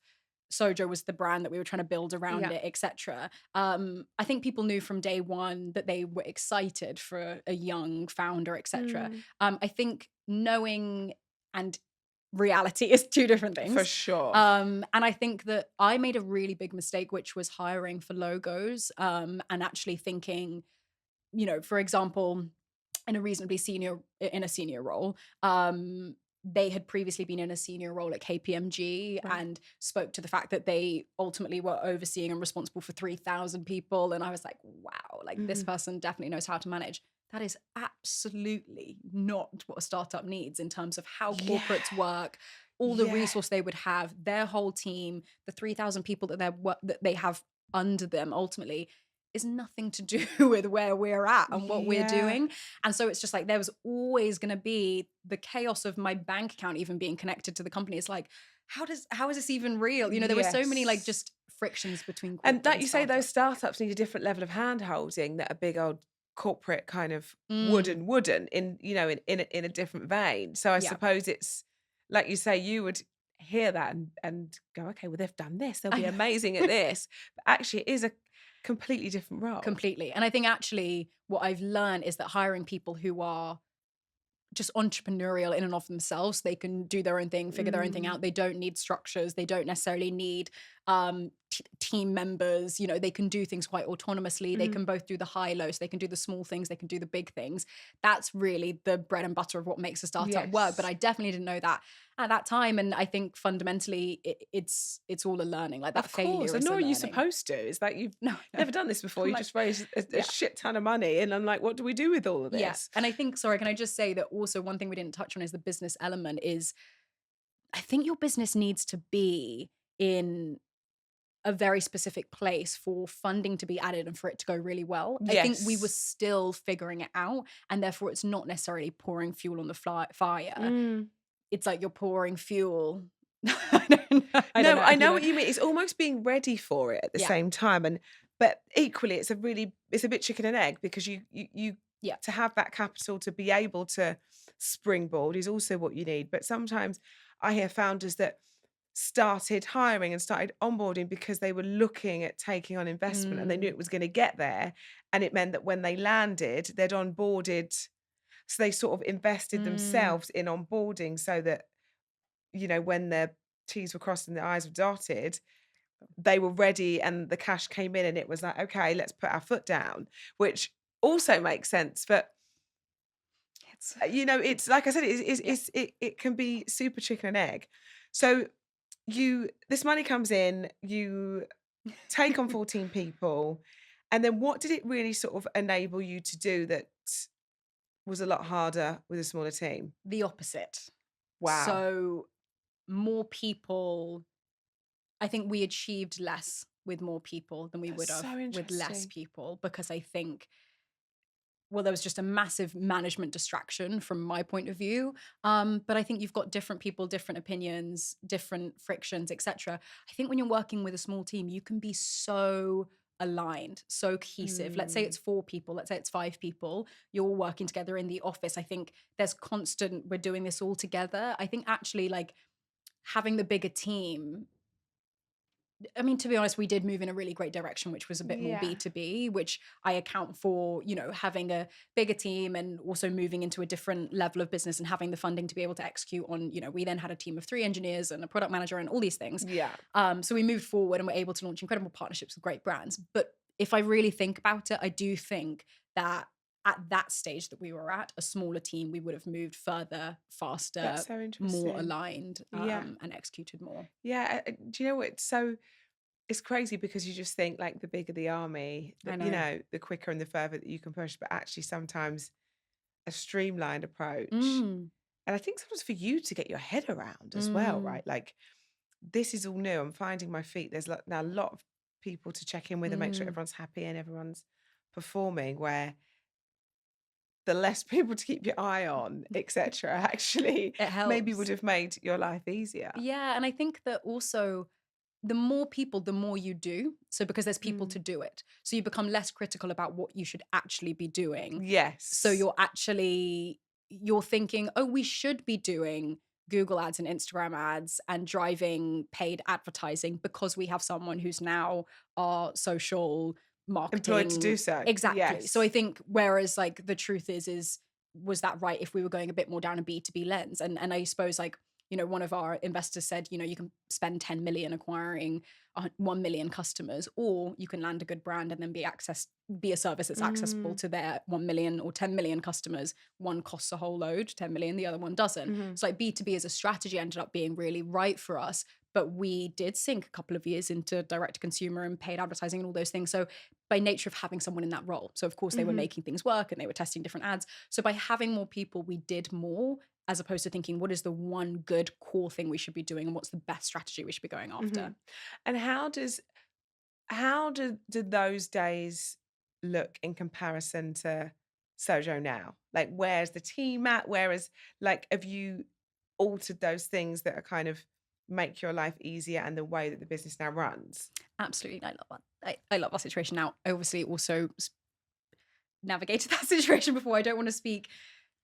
S3: Sojo was the brand that we were trying to build around it, etc. I think people knew from day one that they were excited for a young founder, etc. I think knowing and reality is two different things.
S1: For sure.
S3: And I think that I made a really big mistake, which was hiring for logos and actually thinking, you know, for example, in a senior role, they had previously been in a senior role at KPMG and spoke to the fact that they ultimately were overseeing and responsible for 3,000 people. And I was like, wow, like this person definitely knows how to manage. That is absolutely not what a startup needs in terms of how corporates work, all the resource they would have, their whole team, the 3,000 people that they have under them ultimately is nothing to do with where we're at and what we're doing. And so it's just like there was always going to be the chaos of my bank account even being connected to the company. It's like, how is this even real? You know, there were so many like just frictions between corporate
S1: and that you say
S3: startups.
S1: those startups need a different level of hand holding that a big old corporate kind of wouldn't in, you know, in a different vein. So I suppose it's like you say, you would hear that and go, okay, well, they've done this, they'll be amazing at this. But actually it is a completely different role.
S3: Completely. And I think actually what I've learned is that hiring people who are just entrepreneurial in and of themselves, they can do their own thing, figure their own thing out. They don't need structures. They don't necessarily need team members. You know, they can do things quite autonomously. They can both do the high lows. They can do the small things. They can do the big things. That's really the bread and butter of what makes a startup work. But I definitely didn't know that at that time. And I think fundamentally it's all a learning. Like that
S1: of
S3: failure
S1: course.
S3: is
S1: And nor
S3: a
S1: are you
S3: learning.
S1: supposed to. It's like you've never done this before.
S3: I'm
S1: You
S3: like,
S1: just raised a shit ton of money. And I'm like, what do we do with all of this?
S3: Yeah. And I think, sorry, can I just say that also one thing we didn't touch on is the business element is I think your business needs to be in a very specific place for funding to be added and for it to go really well. I think we were
S1: Yes.
S3: still figuring it out, and therefore it's not necessarily pouring fuel on the fire.
S1: Mm.
S3: It's like you're pouring fuel. I don't know.
S1: No, I
S3: you
S1: know what you mean. It's almost being ready for it at the
S3: Yeah.
S1: same time, but equally, it's a bit chicken and egg, because you
S3: Yeah.
S1: to have that capital to be able to springboard is also what you need. But sometimes I hear founders that started hiring and started onboarding because they were looking at taking on investment and they knew
S3: Mm,
S1: it was going to get there, and it meant that when they landed, they'd onboarded, so they sort of invested
S3: mm.
S1: themselves in onboarding so that, when their T's were crossed and their I's were dotted, they were ready and the cash came in and it was like, okay, let's put our foot down, which also makes sense. But
S3: It's
S1: it's like I said,
S3: yeah.
S1: it can be super chicken and egg. So this money comes in, you take on 14 people, and then what did it really sort of enable you to do that was a lot harder with a smaller team?
S3: The opposite.
S1: Wow.
S3: So more people, I think we achieved less with more people than we
S1: That's
S3: would have
S1: so
S3: with less
S1: interesting.
S3: people, because I think, well, there was just a massive management distraction from my point of view. But I think you've got different people, different opinions, different frictions, etc. I think when you're working with a small team, you can be so aligned, so cohesive. Let's say
S1: Mm,
S3: it's 4 people, let's say it's 5 people, you're all working together in the office. I think there's constant, we're doing this all together. I think actually, like, having the bigger team, I mean, to be honest, we did move in a really great direction, which was a bit more
S1: yeah.
S3: B2B, which I account for, having a bigger team and also moving into a different level of business and having the funding to be able to execute on, we then had a team of 3 engineers and a product manager and all these things.
S1: Yeah.
S3: So we moved forward and were able to launch incredible partnerships with great brands. But if I really think about it, I do think that at that stage that we were at, a smaller team, we would have moved further, faster,
S1: That's so
S3: more
S1: interesting.
S3: aligned,
S1: Yeah.
S3: and executed more.
S1: Yeah. Do you know what? It's crazy because you just think like the bigger the army,
S3: I know.
S1: the quicker and the further that you can push, but actually sometimes a streamlined approach.
S3: Mm.
S1: And I think sometimes for you to get your head around as well,
S3: Mm,
S1: right? Like, this is all new. I'm finding my feet. There's now a lot of people to check in with and make sure
S3: mm.
S1: everyone's happy and everyone's performing, where the less people to keep your eye on, etc., actually
S3: It
S1: maybe would
S3: helps.
S1: have made your life easier.
S3: Yeah, and I think that also the more people, the more you do. So because there's people
S1: Mm.
S3: to do it. So you become less critical about what you should actually be doing. So
S1: Yes.
S3: you're thinking, oh, we should be doing Google ads and Instagram ads and driving paid advertising because we have someone who's now our social
S1: Employed to
S3: marketing.
S1: do so.
S3: Exactly. So I
S1: Yes.
S3: think, whereas like the truth is was that right if we were going a bit more down a B2B lens? And I suppose, like, one of our investors said, you can spend 10 million acquiring 1 million customers, or you can land a good brand and then be a service that's accessible
S1: Mm.
S3: to their 1 million or 10 million customers. One costs a whole load, 10 million, the other one doesn't.
S1: Mhm.
S3: So like B2B as a strategy ended up being really right for us. But we did sink a couple of years into direct to consumer and paid advertising and all those things. So by nature of having someone in that role. So of course they were
S1: Mhm.
S3: making things work and they were testing different ads. So by having more people, we did more, as opposed to thinking, what is the one good core thing we should be doing and what's the best strategy we should be going after?
S1: Mhm. And how do those days look in comparison to Sojo now? Like, where's the team at? Whereas, like, have you altered those things that are kind of make your life easier and the way that the business now runs?
S3: Absolutely. I love that. I love our situation now. I obviously also navigated that situation before. I don't want to speak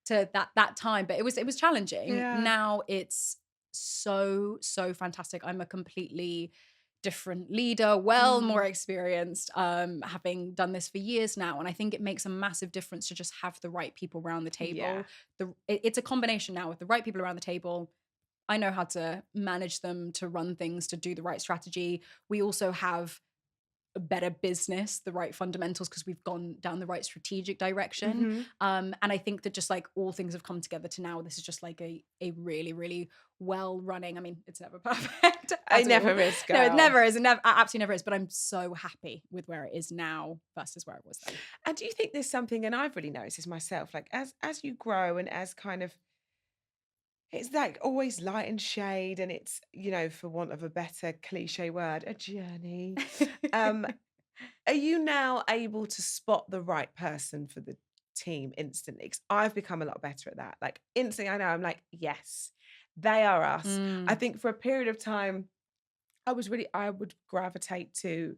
S3: to that time, but it was challenging.
S1: Yeah.
S3: Now it's so fantastic. I'm a completely different leader, well more
S1: Mm.
S3: experienced, having done this for years now, and I think it makes a massive difference to just have the right people around the
S1: Yeah.
S3: table. It's a combination now with the right people around the table. I know how to manage them, to run things, to do the right strategy. We also have a better business, the right fundamentals, because we've gone down the right strategic direction.
S1: Mhm.
S3: And I think that just like all things have come together to now, this is just like a really, really well running. I mean, it's never perfect
S1: It
S3: at all.
S1: never is,
S3: No, it
S1: girl.
S3: never is. It absolutely never is. But I'm so happy with where it is now versus where it was then.
S1: And do you think there's something, and I've really noticed this myself, like as you grow and as kind of it's like always light and shade, and it's, for want of a better cliche word, a journey. Um, are you now able to spot the right person for the team instantly? 'Cause I've become a lot better at that. Like instantly, I know I'm like, yes, they are us. I
S3: Mm,
S1: think for a period of time, I would gravitate to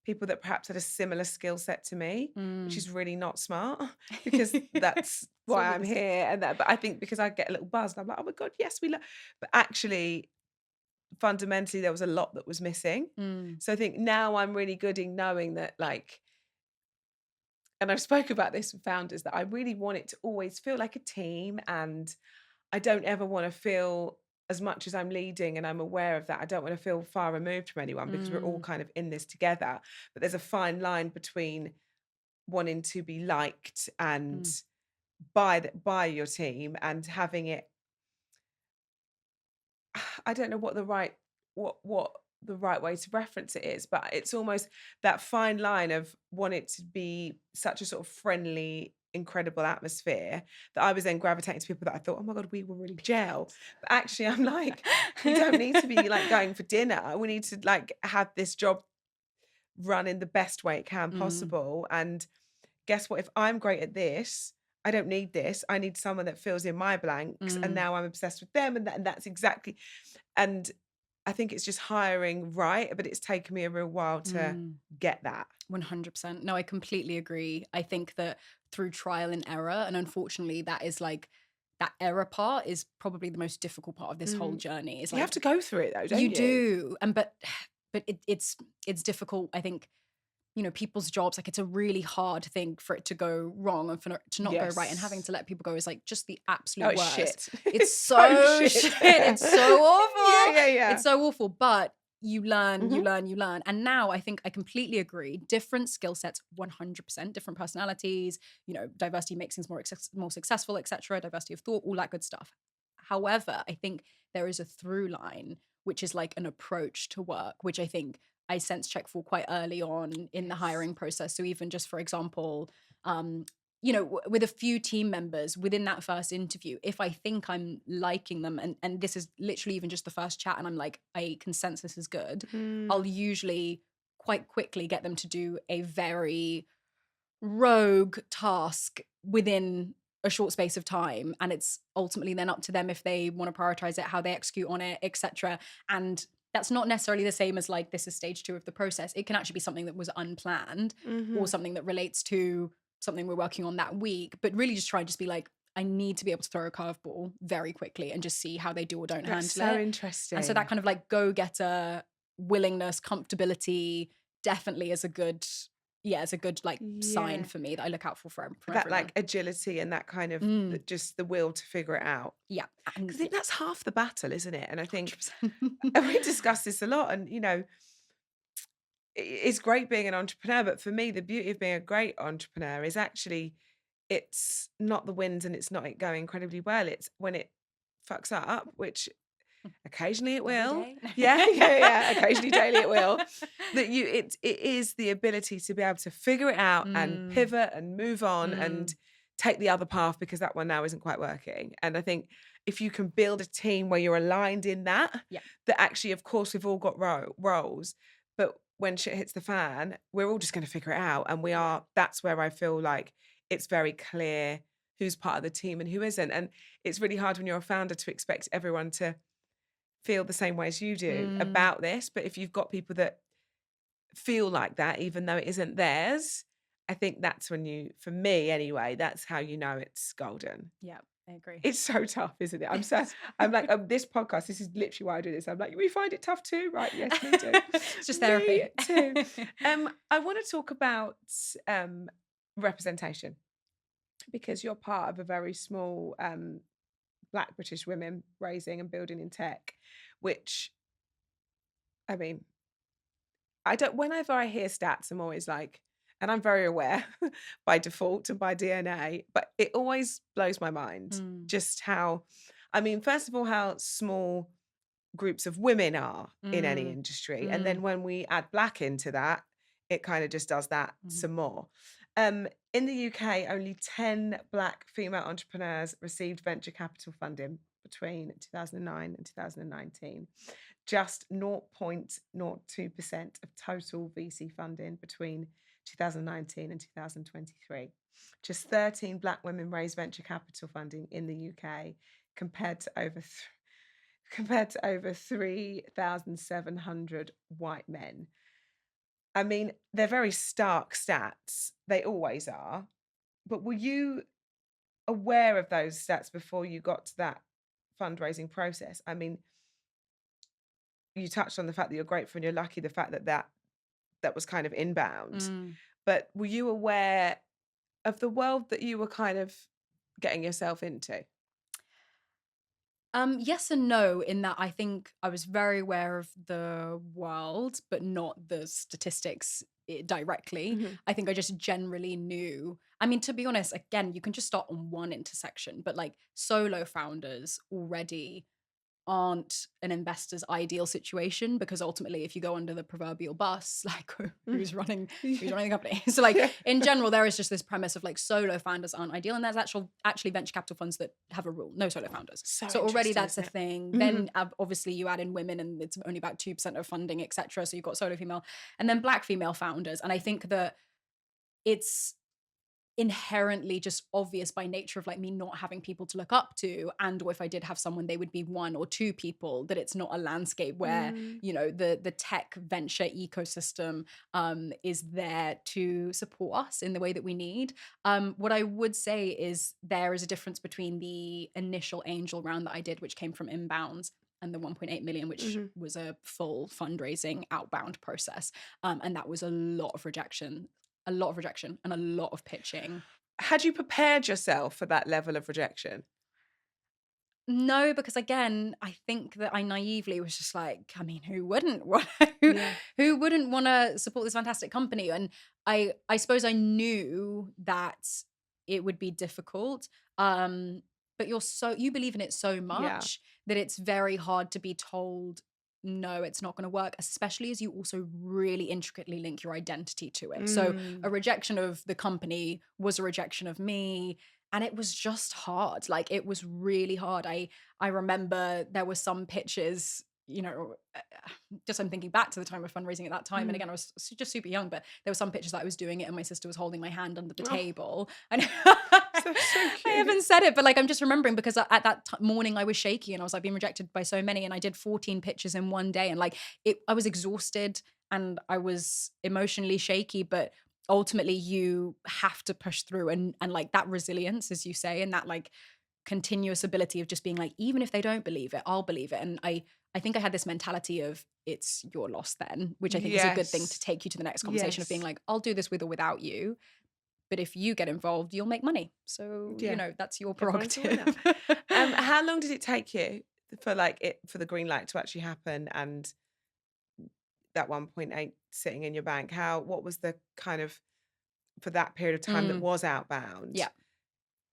S1: people that perhaps had a similar skill set to me, which
S3: mm.
S1: is really not smart because that's
S3: It's
S1: why
S3: all
S1: I'm
S3: this.
S1: here. But I think because I get a little buzz and I'm like, oh my God, yes, we love. But actually, fundamentally, there was a lot that was missing.
S3: Mm,
S1: So I think now I'm really good in knowing that, like, and I've spoke about this with founders, that I really want it to always feel like a team. And I don't ever want to feel, as much as I'm leading and I'm aware of that, I don't want to feel far removed from anyone because we're all
S3: mm,
S1: kind of in this together. But there's a fine line between wanting to be liked and
S3: mm,
S1: by your team and having it. I don't know what the right way to reference it is, but it's almost that fine line of want it to be such a sort of friendly, incredible atmosphere that I was then gravitating to people that I thought, oh my God, we will really gel. But actually, I'm like, we don't need to be like going for dinner. We need to like have this job run in the best way it can
S3: mm,
S1: possible. And guess what? If I'm great at this, I don't need this. I need someone that fills in my blanks. And
S3: mm,
S1: now I'm obsessed with them. And that's exactly. And I think it's just hiring right, but it's taken me a real while to
S3: mm.
S1: get that.
S3: 100%. No, I completely agree. I think that through trial and error, and unfortunately, that is like that error part is probably the most difficult part of this whole
S1: Mm.
S3: journey. It's
S1: You have
S3: like
S1: to go through it though,
S3: you
S1: don't you?
S3: do, and but it's difficult. I think people's jobs, like it's a really hard thing for it to go wrong and for it to not go right, and having
S1: Yes.
S3: to let people go is like just the absolute
S1: Oh, it's
S3: worst.
S1: shit.
S3: It's
S1: It's so
S3: so
S1: shit.
S3: shit. It's so
S1: Yeah,
S3: awful.
S1: yeah, yeah.
S3: It's so awful, but you learn, you
S1: Mhm.
S3: learn, you learn. And now I think I completely agree. Different skill sets, 100%, different personalities, diversity makes things more successful, etc. Diversity of thought, all that good stuff. However, I think there is a through line, which is like an approach to work, which I think I sense check for quite early on in the
S1: Yes.
S3: hiring process. So even just for example, um, with a few team members within that first interview, if I think I'm liking them, and this is literally even just the first chat, and I'm like, a consensus is good, I'll
S1: Mm.
S3: usually quite quickly get them to do a very rogue task within a short space of time, and it's ultimately then up to them if they want to prioritize it, how they execute on it, etc. And that's not necessarily the same as like this is stage 2 of the process. It can actually be something that was unplanned or
S1: Mhm.
S3: something that relates to something we're working on that week, but really just try and just be like, I need to be able to throw a curveball very quickly and just see how they do or don't
S1: That's
S3: handle
S1: so
S3: it. And so that
S1: interesting.
S3: kind of like go-getter willingness, comfortability definitely is a good, yeah, it's a good like sign
S1: Yeah.
S3: for me that I look out for from
S1: That
S3: everyone.
S1: like agility and that kind of
S3: Mm,
S1: just the will to figure it out.
S3: yeah,
S1: 'Cause
S3: and
S1: I
S3: yeah,
S1: think that's half the battle, isn't it? And I think
S3: 100%.
S1: and we discuss this a lot, and it's great being an entrepreneur, but for me, the beauty of being a great entrepreneur is actually it's not the wins and it's not it going incredibly well. It's when it fucks up, which occasionally it
S3: Every
S1: will.
S3: day.
S1: Yeah, yeah, yeah. Occasionally, daily it will. That it is the ability to be able to figure it out and
S3: Mm,
S1: pivot and move on and
S3: mm,
S1: take the other path because that one now isn't quite working. And I think if you can build a team where you're aligned in that,
S3: yeah,
S1: that actually, of course, we've all got roles, but when shit hits the fan, we're all just going to figure it out. And
S3: yeah.
S1: that's where I feel like it's very clear who's part of the team and who isn't. And it's really hard when you're a founder to expect everyone to feel the same way as you do
S3: Mm,
S1: about this. But if you've got people that feel like that, even though it isn't theirs, I think that's when for me anyway, that's how you know it's golden.
S3: yeah, I agree.
S1: It's so tough, isn't it? I'm like, this podcast, this is literally why I do this. I'm like, we find it tough too, right? Yes, me too.
S3: It's just
S1: Me
S3: therapy.
S1: too. I want to talk about um representation because you're part of a very small Black British women raising and building in tech, which I mean, I don't whenever I hear stats, I'm always like, and I'm very aware by default and by DNA, but it always blows my mind
S3: Mm,
S1: just how, I mean, first of all, how small groups of women are in any
S3: mm,
S1: industry. And then
S3: mm,
S1: when we add Black into that, it kind of just does that
S3: mhm.
S1: some more. In the UK, only 10 Black female entrepreneurs received venture capital funding between 2009 and 2019. Just 0.02% of total VC funding between 2019 and 2023. Just 13 Black women raised venture capital funding in the UK compared to over 3,700 white men. I mean, they're very stark stats. They always are. But were you aware of those stats before you got to that fundraising process? I mean, you touched on the fact that you're grateful and you're lucky, the fact that was kind of inbound. But were you aware of the world that you were kind of getting yourself into?
S3: Yes and no, in that I think I was very aware of the world, but not the statistics directly. I think I just generally knew. I mean, to be honest, again, you can just start on one intersection, but like solo founders already aren't an investor's ideal situation, because ultimately if you go under the proverbial bus, like who's running the company? So like in general, there is just this premise of like solo founders aren't ideal, and there's actually venture capital funds that have a rule, no solo founders. So already that's a thing. Then obviously you add in women and it's only about 2% of funding, etc. So you've got solo female and then Black female founders. And I think that it's inherently just obvious by nature of like me not having people to look up to, and or if I did have someone, they would be one or two people, that it's not a landscape where you know the tech venture ecosystem is there to support us in the way that we need. What I would say is there is a difference between the initial angel round that I did, which came from inbounds, and the 1.8 million, which was a full fundraising outbound process, and that was a lot of rejection and a lot of pitching.
S1: Had you prepared yourself for that level of rejection?
S3: No, because again, I think that I naively was just like, I mean, who wouldn't want who wouldn't want to support this fantastic company? And I suppose I knew that it would be difficult. But you believe in it so much that it's very hard to be told no, it's not going to work, especially as you also really intricately link your identity to it. So a rejection of the company was a rejection of me. And it was just hard. Like, it was really hard. I remember there were some pitches, you know, just I'm thinking back to the time of fundraising at that time. And again, I was just super young, but there were some pitches that I was doing it and my sister was holding my hand under the table. And
S1: So
S3: I haven't said it, but like, I'm just remembering because at that morning I was shaky and I was like being rejected by so many. And I did 14 pitches in one day. And like, I was exhausted and I was emotionally shaky, but ultimately you have to push through and like that resilience, as you say, and that like continuous ability of just being like, even if they don't believe it, I'll believe it. And I think I had this mentality of it's your loss then, which I think is a good thing to take you to the next conversation of being like, I'll do this with or without you. But if you get involved, you'll make money. So, you know, that's your prerogative.
S1: How long did it take you for for the green light to actually happen and that 1.8 sitting in your bank? What was the kind of, for that period of time that was outbound?
S3: Yeah.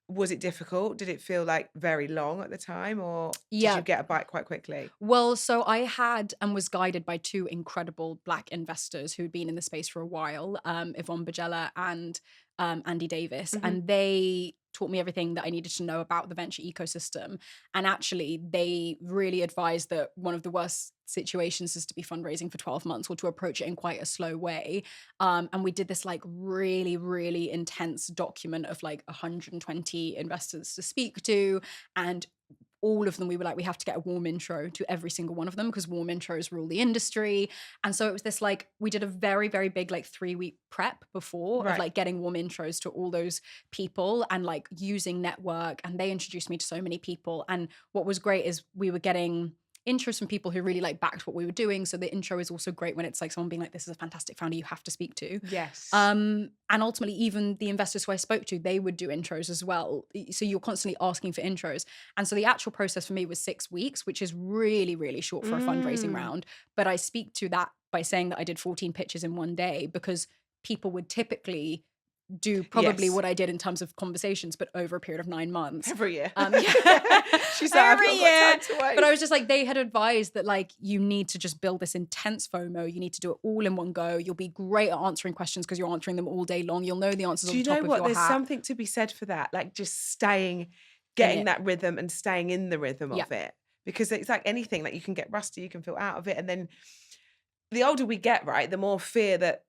S1: Was it difficult? Did it feel like very long at the time, or did you get a bite quite quickly?
S3: Well, so I had and was guided by two incredible Black investors who'd been in the space for a while, Yvonne Bajella and Andy Davis. And they taught me everything that I needed to know about the venture ecosystem. And actually, they really advised that one of the worst situations is to be fundraising for 12 months or to approach it in quite a slow way. And we did this like really, really intense document of like 120 investors to speak to, and all of them, we were like, we have to get a warm intro to every single one of them because warm intros rule the industry. And so it was this like, we did a very, very big like 3-week prep before of like getting warm intros to all those people and like using network. And they introduced me to so many people. And what was great is we were getting intros from people who really like backed what we were doing. So the intro is also great when it's like someone being like, this is a fantastic founder you have to speak to.
S1: Yes.
S3: And ultimately, even the investors who I spoke to, they would do intros as well. So you're constantly asking for intros. And so the actual process for me was 6 weeks, which is really, really short for a fundraising round. But I speak to that by saying that I did 14 pitches in one day, because people would typically do probably what I did in terms of conversations, but over a period of 9 months.
S1: Every year.
S3: She's like, every year. But I was just like, they had advised that like, you need to just build this intense FOMO. You need to do it all in one go. You'll be great at answering questions because you're answering them all day long. You'll know the answers on the top of your hat.
S1: There's something to be said for that. Like just staying getting
S3: it.
S1: that rhythm and staying in the rhythm
S3: Yeah.
S1: of it. Because it's like anything, like you can get rusty, you can feel out of it. And then the older we get, right, the more fear that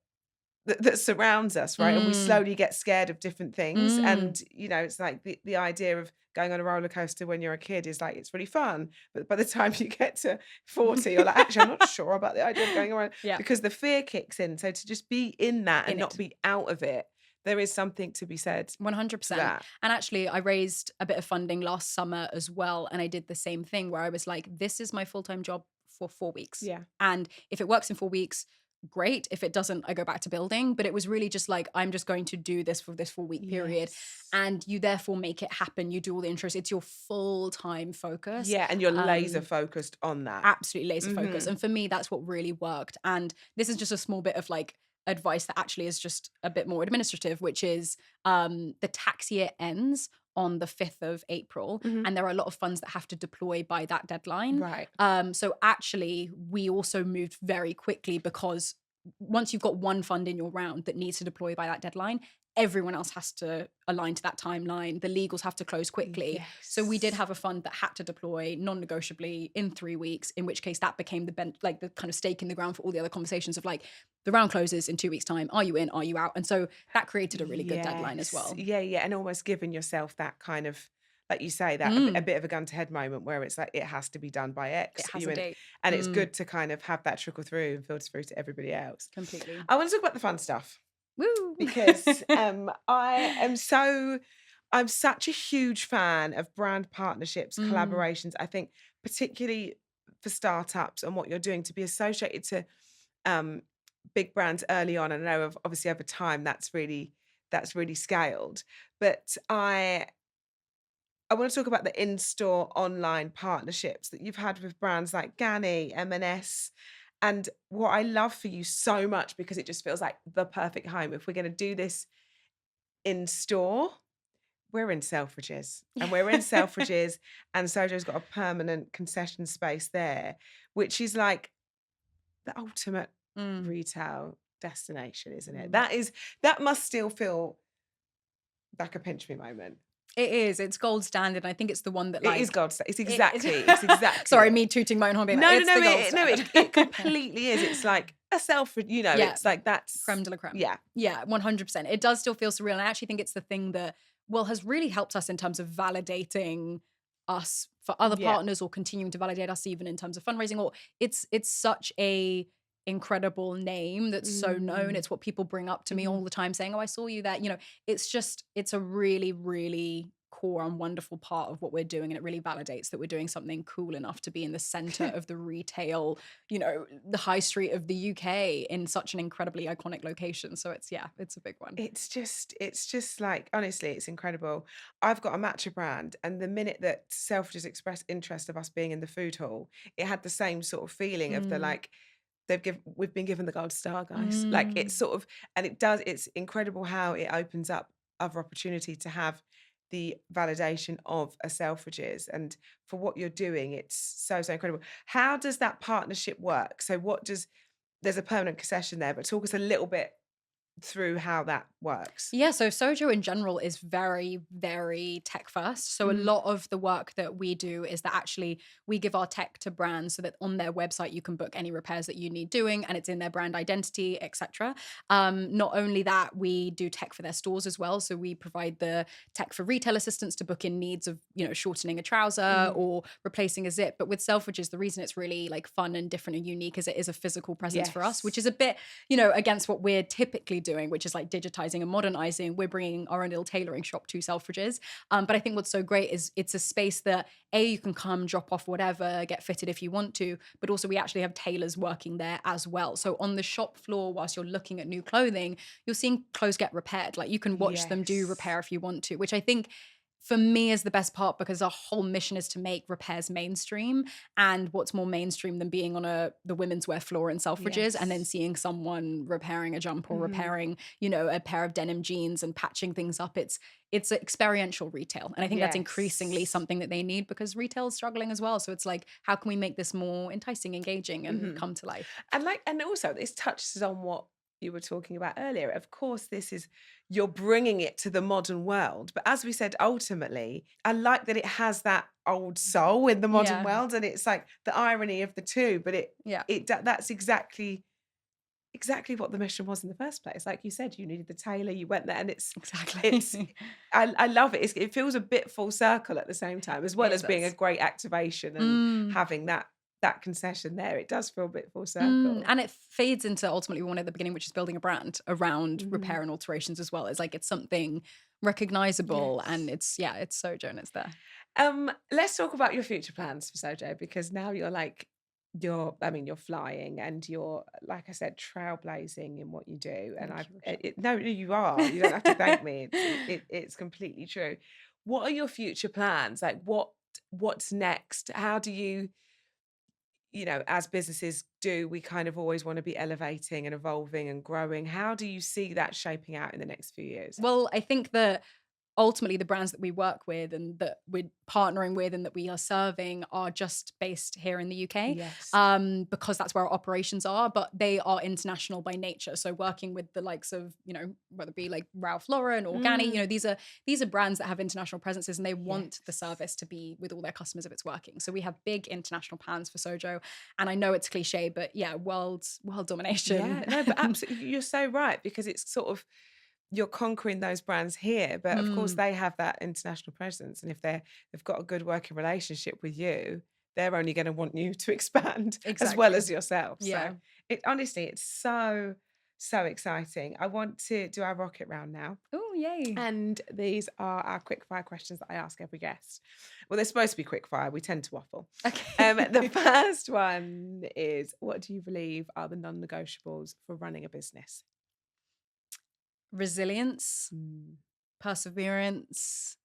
S1: surrounds us, right? And we
S3: Mm.
S1: slowly get scared of different things.
S3: Mm.
S1: And, you know, it's like the idea of going on a roller coaster when you're a kid is like, it's really fun. But by the time you get to 40, you're like, actually, I'm not sure about the idea of going around
S3: Yeah.
S1: because the fear kicks in. So to just be in that and
S3: In
S1: not
S3: it.
S1: be out of it, there is something to be said.
S3: 100%.
S1: that.
S3: And actually, I raised a bit of funding last summer as well. And I did the same thing where I was like, this is my full-time job for 4 weeks.
S1: Yeah.
S3: And if it works in 4 weeks, great. If it doesn't, I go back to building. But it was really just like, I'm just going to do this for this 4-week period.
S1: Yes.
S3: And you therefore make it happen. You do all the intros. It's your full-time focus.
S1: Yeah. And you're laser focused on that.
S3: Absolutely laser focused. And for me, that's what really worked. And this is just a small bit of like advice that actually is just a bit more administrative, which is the tax year ends on the 5th of April. And there are a lot of funds that have to deploy by that deadline.
S1: Right.
S3: So actually, we also moved very quickly because once you've got one fund in your round that needs to deploy by that deadline, everyone else has to align to that timeline. The legals have to close quickly.
S1: Yes.
S3: So we did have a fund that had to deploy non-negotiably in 3 weeks, in which case that became the kind of stake in the ground for all the other conversations of like, the round closes in 2 weeks' time. Are you in? Are you out? And so that created a really good deadline as well.
S1: Yeah, yeah. And almost giving yourself that kind of, like you say, that a bit of a gun to head moment where it's like, it has to be done by X.
S3: It has a date.
S1: And it's good to kind of have that trickle through and filter through to everybody else.
S3: Completely.
S1: I want to talk about the fun stuff.
S3: Woo!
S1: Because I'm such a huge fan of brand partnerships, collaborations. I think particularly for startups and what you're doing, to be associated to big brands early on. And I know obviously over time that's really scaled. But I want to talk about the in-store online partnerships that you've had with brands like Ganni, M&S. And what I love for you so much, because it just feels like the perfect home. If we're going to do this in store, we're in Selfridges. And we're in Selfridges, and Sojo's got a permanent concession space there, which is like the ultimate retail destination, isn't it? That must still feel like a pinch me moment.
S3: It is. It's gold standard. I think it's the one that like
S1: it is gold standard. It's exactly.
S3: Sorry, me tooting my own horn.
S1: No,
S3: It
S1: completely is. It's like a Selfridge, you know. It's like that's
S3: creme de la creme.
S1: Yeah,
S3: 100%. It does still feel surreal, and I actually think it's the thing that has really helped us in terms of validating us for other partners, or continuing to validate us even in terms of fundraising. Or it's such a incredible name that's so known. It's what people bring up to me all the time saying, oh, I saw you there. You know, it's a really, really core and wonderful part of what we're doing. And it really validates that we're doing something cool enough to be in the center of the retail, you know, the high street of the UK in such an incredibly iconic location. So it's a big one.
S1: It's just like, honestly, it's incredible. I've got a matcha brand, and the minute that Selfridges expressed interest of us being in the food hall, it had the same sort of feeling of the like, we've been given the gold star, guys. Like, it's sort of, and it's incredible how it opens up other opportunity to have the validation of a Selfridges, and for what you're doing, it's so incredible. How does that partnership work? So there's a permanent concession there, but talk us a little bit through how that works.
S3: Yeah, so Sojo in general is very, very tech first. So a lot of the work that we do is that actually we give our tech to brands so that on their website you can book any repairs that you need doing, and it's in their brand identity, etc. Not only that, we do tech for their stores as well. So we provide the tech for retail assistants to book in needs of, you know, shortening a trouser or replacing a zip. But with Selfridges, the reason it's really like fun and different and unique is it is a physical presence for us, which is a bit, you know, against what we're typically doing, which is like digitizing and modernizing. We're bringing our own little tailoring shop to Selfridges. But I think what's so great is it's a space that you can come, drop off whatever, get fitted if you want to, but also we actually have tailors working there as well. So on the shop floor, whilst you're looking at new clothing, you're seeing clothes get repaired. Like you can watch them do repair if you want to, which I think for me is the best part, because our whole mission is to make repairs mainstream. And what's more mainstream than being on the women's wear floor in Selfridges and then seeing someone repairing a jumper or repairing, you know, a pair of denim jeans and patching things up. It's experiential retail. And I think that's increasingly something that they need, because retail is struggling as well. So it's like, how can we make this more enticing, engaging, and come to life?
S1: And also this touches on what you were talking about earlier. Of course, you're bringing it to the modern world. But as we said, ultimately, I like that it has that old soul in the modern
S3: Yeah.
S1: world. And it's like the irony of the two, but that's exactly what the mission was in the first place. Like you said, you needed the tailor, you went there, and it's
S3: Exactly.
S1: I love it. It feels a bit full circle at the same time, as well
S3: It
S1: as being a
S3: does.
S1: great activation and having that concession there. It does feel a bit full circle.
S3: And it fades into ultimately what we wanted at the beginning, which is building a brand around
S1: Mhm.
S3: repair and alterations as well. It's like it's something recognizable,
S1: Yes.
S3: and it's Sojo and it's there.
S1: Let's talk about your future plans for Sojo, because now you're flying, and you're, like I said, trailblazing in what you do. And no, you are. You don't have to thank me. It's completely true. What are your future plans? Like what's next? How do you, as businesses do, we kind of always want to be elevating and evolving and growing. How do you see that shaping out in the next few years?
S3: Well, I think that ultimately the brands that we work with and that we're partnering with and that we are serving are just based here in the UK.
S1: Yes.
S3: Because that's where our operations are, but they are international by nature. So working with the likes of, whether it be like Ralph Lauren or Ganni, these are brands that have international presences, and they want the service to be with all their customers if it's working. So we have big international plans for Sojo. And I know it's cliche, but world domination.
S1: Yeah, no, but absolutely, you're so right, because it's sort of, you're conquering those brands here, but of course they have that international presence, and if they've got a good working relationship with you, they're only going to want you to expand as well as yourself.
S3: Yeah.
S1: So honestly, it's so exciting. I want to do our rocket round now.
S3: Oh, yay.
S1: And these are our quick fire questions that I ask every guest. Well, they're supposed to be quick fire. We tend to waffle.
S3: Okay.
S1: The first one is, what do you believe are the non-negotiables for running a business?
S3: Resilience, perseverance,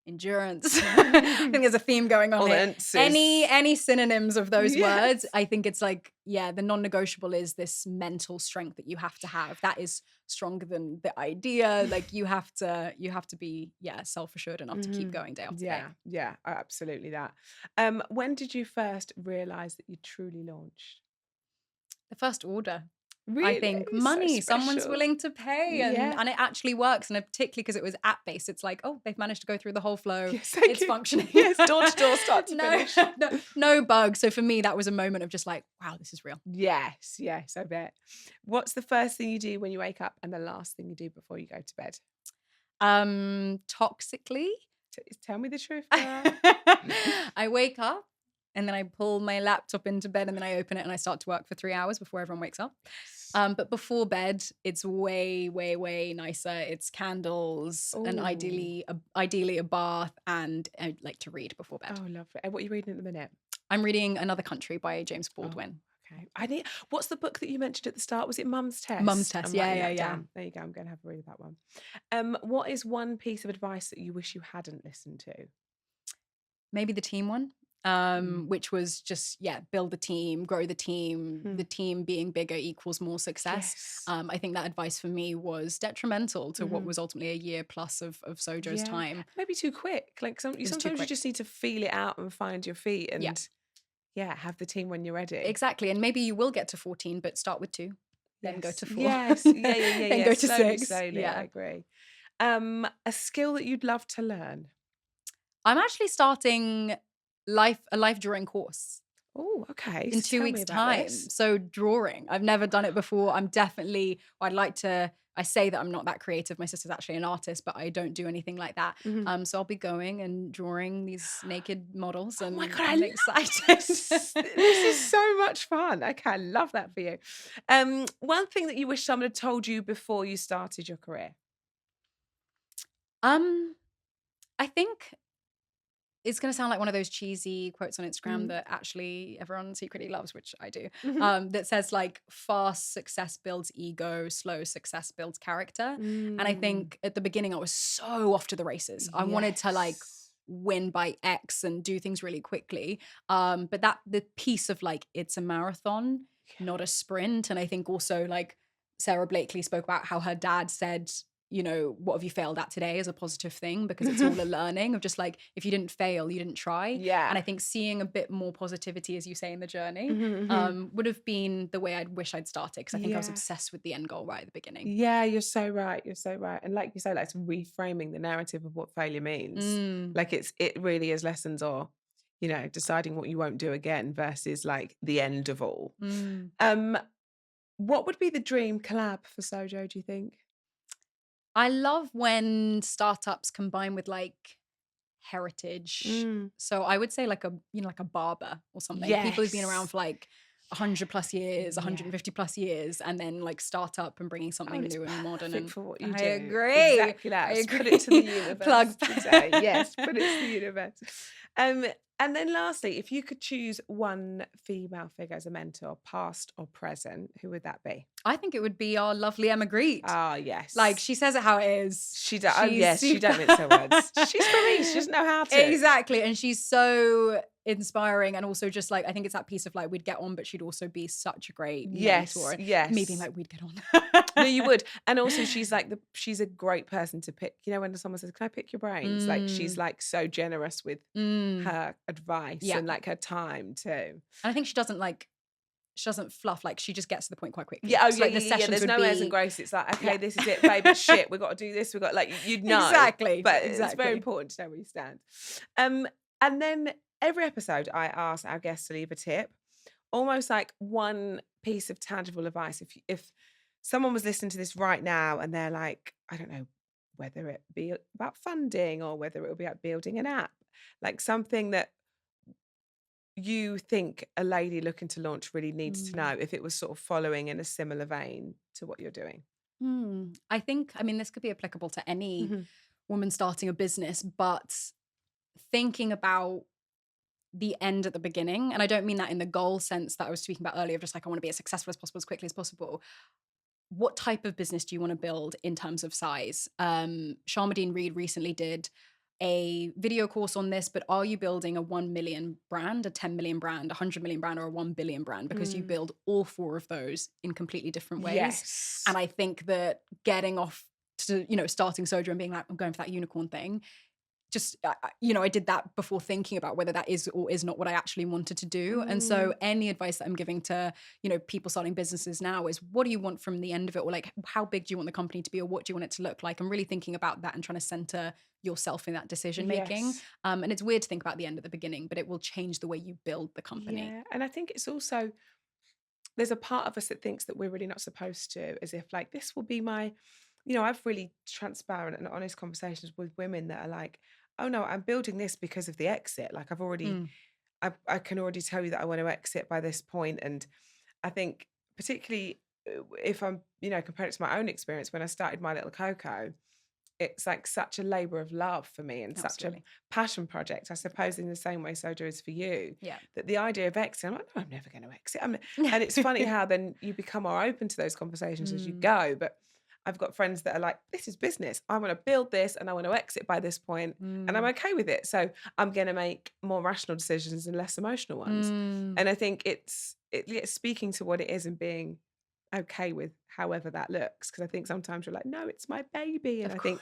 S3: endurance. I think there's a theme going on here. Any synonyms of those words, I think it's like, the non-negotiable is this mental strength that you have to have. That is stronger than the idea. Like you have to be, self-assured enough to keep going day after day.
S1: Yeah, absolutely that. When did you first realize that you truly launched?
S3: The first order.
S1: Really?
S3: I think
S1: So
S3: money, someone's
S1: special.
S3: willing to pay, and it actually works. And particularly because it was app based, it's like, oh, they've managed to go through the whole flow.
S1: Yes,
S3: it's functioning.
S1: Yes, door to door, start to finish.
S3: No bugs. So for me, that was a moment of just like, wow, this is real.
S1: Yes, I bet. What's the first thing you do when you wake up, and the last thing you do before you go to bed?
S3: Toxically.
S1: Tell me the truth, girl.
S3: I wake up, and then I pull my laptop into bed, and then I open it and I start to work for 3 hours before everyone wakes up. But before bed, it's way, way, way nicer. It's candles and ideally a bath, and I like to read before bed.
S1: Oh, lovely. And what are you reading at the minute?
S3: I'm reading Another Country by James Baldwin.
S1: Okay. What's the book that you mentioned at the start? Was it Mum's Test?
S3: Mum's Test, yeah.
S1: There you go. I'm going to have a read of that one. What is one piece of advice that you wish you hadn't listened to?
S3: Maybe the team one. Which was just, build the team, grow the team, the team being bigger equals more success.
S1: Yes.
S3: I think that advice for me was detrimental to what was ultimately a year plus of Sojo's time.
S1: Maybe too quick. Like sometimes you just need to feel it out and find your feet and have the team when you're ready.
S3: Exactly. And maybe you will get to 14, but start with 2, then go to 4.
S1: Yes. Yeah.
S3: Then go to
S1: slowly,
S3: 6.
S1: Slowly, I agree. A skill that you'd love to learn?
S3: I'm actually starting a life drawing course.
S1: Oh, okay.
S3: In 2 weeks' time. So drawing. I've never done it before. I say that I'm not that creative. My sister's actually an artist, but I don't do anything like that. So I'll be going and drawing these naked models. And
S1: oh my God,
S3: I'm excited.
S1: This is so much fun. Okay, I love that for you. One thing that you wish someone had told you before you started your career?
S3: I think it's going to sound like one of those cheesy quotes on Instagram that actually everyone secretly loves, which I do, that says like fast success builds ego, slow success builds character. And I think at the beginning I was so off to the races. I wanted to like win by X and do things really quickly. But the piece of like, it's a marathon, not a sprint. And I think also like Sarah Blakely spoke about how her dad said, you know, what have you failed at today as a positive thing, because it's all a learning of just like, if you didn't fail, you didn't try.
S1: Yeah.
S3: And I think seeing a bit more positivity, as you say, in the journey would have been the way I'd wish I'd started, because I think I was obsessed with the end goal right at the beginning.
S1: Yeah, you're so right. You're so right. And like you say, like, it's reframing the narrative of what failure means. Like it really is lessons, or, you know, deciding what you won't do again versus like the end of all. What would be the dream collab for Sojo, do you think?
S3: I love when startups combine with like heritage. So I would say like a, you know, like a barber or something. People who've been around for like 100 plus years, 150 plus years, and then like start up and bringing something new and modern. And
S1: for what you
S3: I
S1: do.
S3: agree.
S1: Exactly that.
S3: I agree.
S1: Put it to the universe.
S3: Plug.
S1: Today. Yes, put it to the universe. And then lastly, if you could choose one female figure as a mentor, past or present, who would that be?
S3: I think it would be our lovely Emma Greet.
S1: Ah, yes.
S3: Like, she says it how it is.
S1: She does. Oh, yes, she don't mince her words. She's from me. She doesn't know how to.
S3: Exactly. And she's so inspiring. And also just like, I think it's that piece of like, we'd get on, but she'd also be such a great mentor.
S1: Yes.
S3: Me being like, we'd get on.
S1: No, you would. And also she's like she's a great person to pick. You know, when someone says, can I pick your brains? Like, she's like so generous with her advice and like her time too. And
S3: I think she doesn't fluff, like she just gets to the point quite quickly.
S1: Yeah,
S3: so, like, the sessions
S1: there's
S3: would
S1: no
S3: be...
S1: airs and grace. It's like, okay, this is it, baby. Shit, we've got to do this. We've got, like, you'd know.
S3: Exactly.
S1: But it's very important to know where you stand. And then every episode I ask our guests to leave a tip, almost like one piece of tangible advice. If someone was listening to this right now and they're like, I don't know, whether it be about funding or whether it will be about building an app, like something that you think a lady looking to launch really needs to know, if it was sort of following in a similar vein to what you're doing?
S3: I think, I mean, this could be applicable to any woman starting a business, but thinking about the end at the beginning, and I don't mean that in the goal sense that I was speaking about earlier, of just like, I want to be as successful as possible, as quickly as possible. What type of business do you want to build in terms of size? Sharmadean Reed recently did a video course on this, but are you building a 1 million brand, a 10 million brand, a 100 million brand, or a 1 billion brand? Because you build all four of those in completely different ways.
S1: Yes.
S3: And I think that getting off to, you know, starting Sojo and being like, I'm going for that unicorn thing, just, you know, I did that before thinking about whether that is or is not what I actually wanted to do. And so any advice that I'm giving to, you know, people starting businesses now is, what do you want from the end of it? Or like, how big do you want the company to be? Or what do you want it to look like? I'm really thinking about that and trying to center yourself in that decision making.
S1: Yes.
S3: And it's weird to think about the end at the beginning, but it will change the way you build the company.
S1: Yeah. And I think it's also, there's a part of us that thinks that we're really not supposed to, as if like, this will be my, you know, I've really transparent and honest conversations with women that are like, oh no, I'm building this because of the exit. Like I've already, I can already tell you that I want to exit by this point. And I think particularly if I'm, you know, compared it to my own experience, when I started My Little Cocoa, it's like such a labor of love for me and such a passion project, I suppose, in the same way Sojo is for you.
S3: Yeah.
S1: That the idea of exit, I'm like, no, I'm never going to exit. And it's funny how then you become more open to those conversations as you go. But I've got friends that are like, this is business. I want to build this and I want to exit by this point, and I'm okay with it. So I'm going to make more rational decisions and less emotional ones. And I think it's speaking to what it is and being okay with however that looks. Because I think sometimes you're like, no, it's my baby. And I think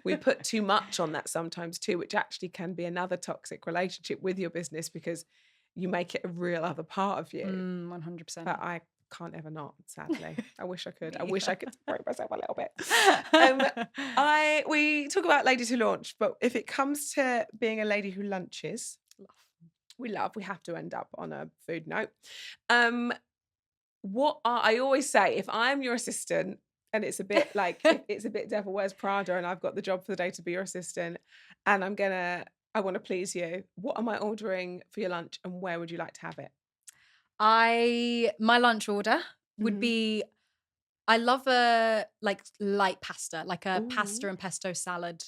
S1: we put too much on that sometimes too, which actually can be another toxic relationship with your business because you make it a real other part of you.
S3: 100%.
S1: But I can't ever not, sadly. I wish I could. I wish I could separate myself a little bit. We talk about ladies who launch, but if it comes to being a lady who lunches, we have to end up on a food note. I always say, if I'm your assistant, and it's a bit like, it's a bit Devil Wears Prada, and I've got the job for the day to be your assistant, and I want to please you, what am I ordering for your lunch, and where would you like to have it?
S3: My lunch order would be, I love a like light pasta, like a pasta and pesto salad,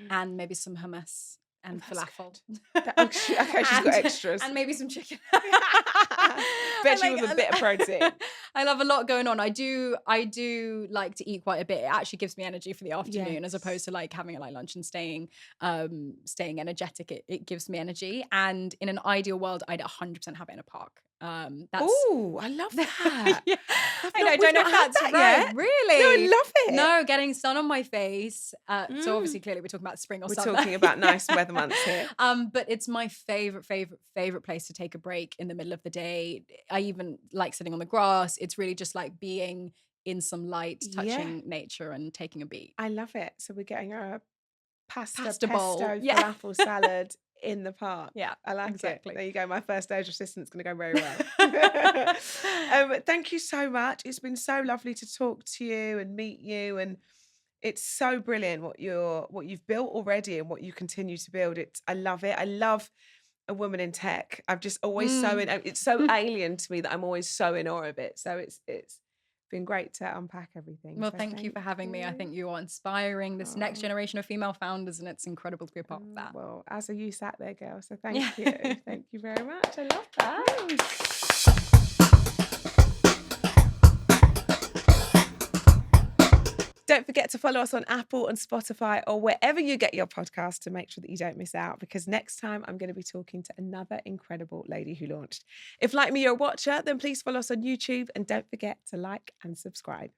S3: and maybe some hummus and falafel.
S1: Okay, she's got extras.
S3: And maybe some chicken.
S1: Veggie with a bit of protein.
S3: I love a lot going on. I do like to eat quite a bit. It actually gives me energy for the afternoon, as opposed to like having a light lunch and staying energetic. It gives me energy. And in an ideal world, I'd 100% have it in a park. That's
S1: Oh, I love that.
S3: yeah.
S1: I've
S3: I
S1: not,
S3: know, I
S1: we've
S3: don't know
S1: not
S3: if
S1: had
S3: that's
S1: that
S3: right.
S1: yet.
S3: Really?
S1: No, I love it.
S3: No, getting sun on my face. So
S1: Mm.
S3: obviously, clearly, we're talking about spring or
S1: We're
S3: summer.
S1: talking about
S3: Yeah.
S1: nice weather months here.
S3: But it's my favorite place to take a break in the middle of the day. I even like sitting on the grass. It's really just like being in some light, touching nature, and taking a beat.
S1: I love it. So we're getting our pasta
S3: bowl.
S1: pesto
S3: Yeah.
S1: falafel salad in the park.
S3: Yeah,
S1: I like
S3: exactly.
S1: it. There you go. My first stage assistant's going to go very well. Thank you so much. It's been so lovely to talk to you and meet you, and it's so brilliant what you've built already and what you continue to build. I love it. I love a woman in tech. I'm just always it's so alien to me that I'm always so in awe of it. So it's been great to unpack everything.
S3: Well,
S1: So
S3: thank you for having me. I think you are inspiring this next
S1: Oh.
S3: generation of female founders, and it's incredible to be a part of that.
S1: Well, as are you sat there, girl. So thank
S3: Yeah.
S1: you. Thank you very much. I love that. Don't forget to follow us on Apple and Spotify or wherever you get your podcast to make sure that you don't miss out, because next time I'm going to be talking to another incredible lady who launched. If, like me, you're a watcher, then please follow us on YouTube and don't forget to like and subscribe.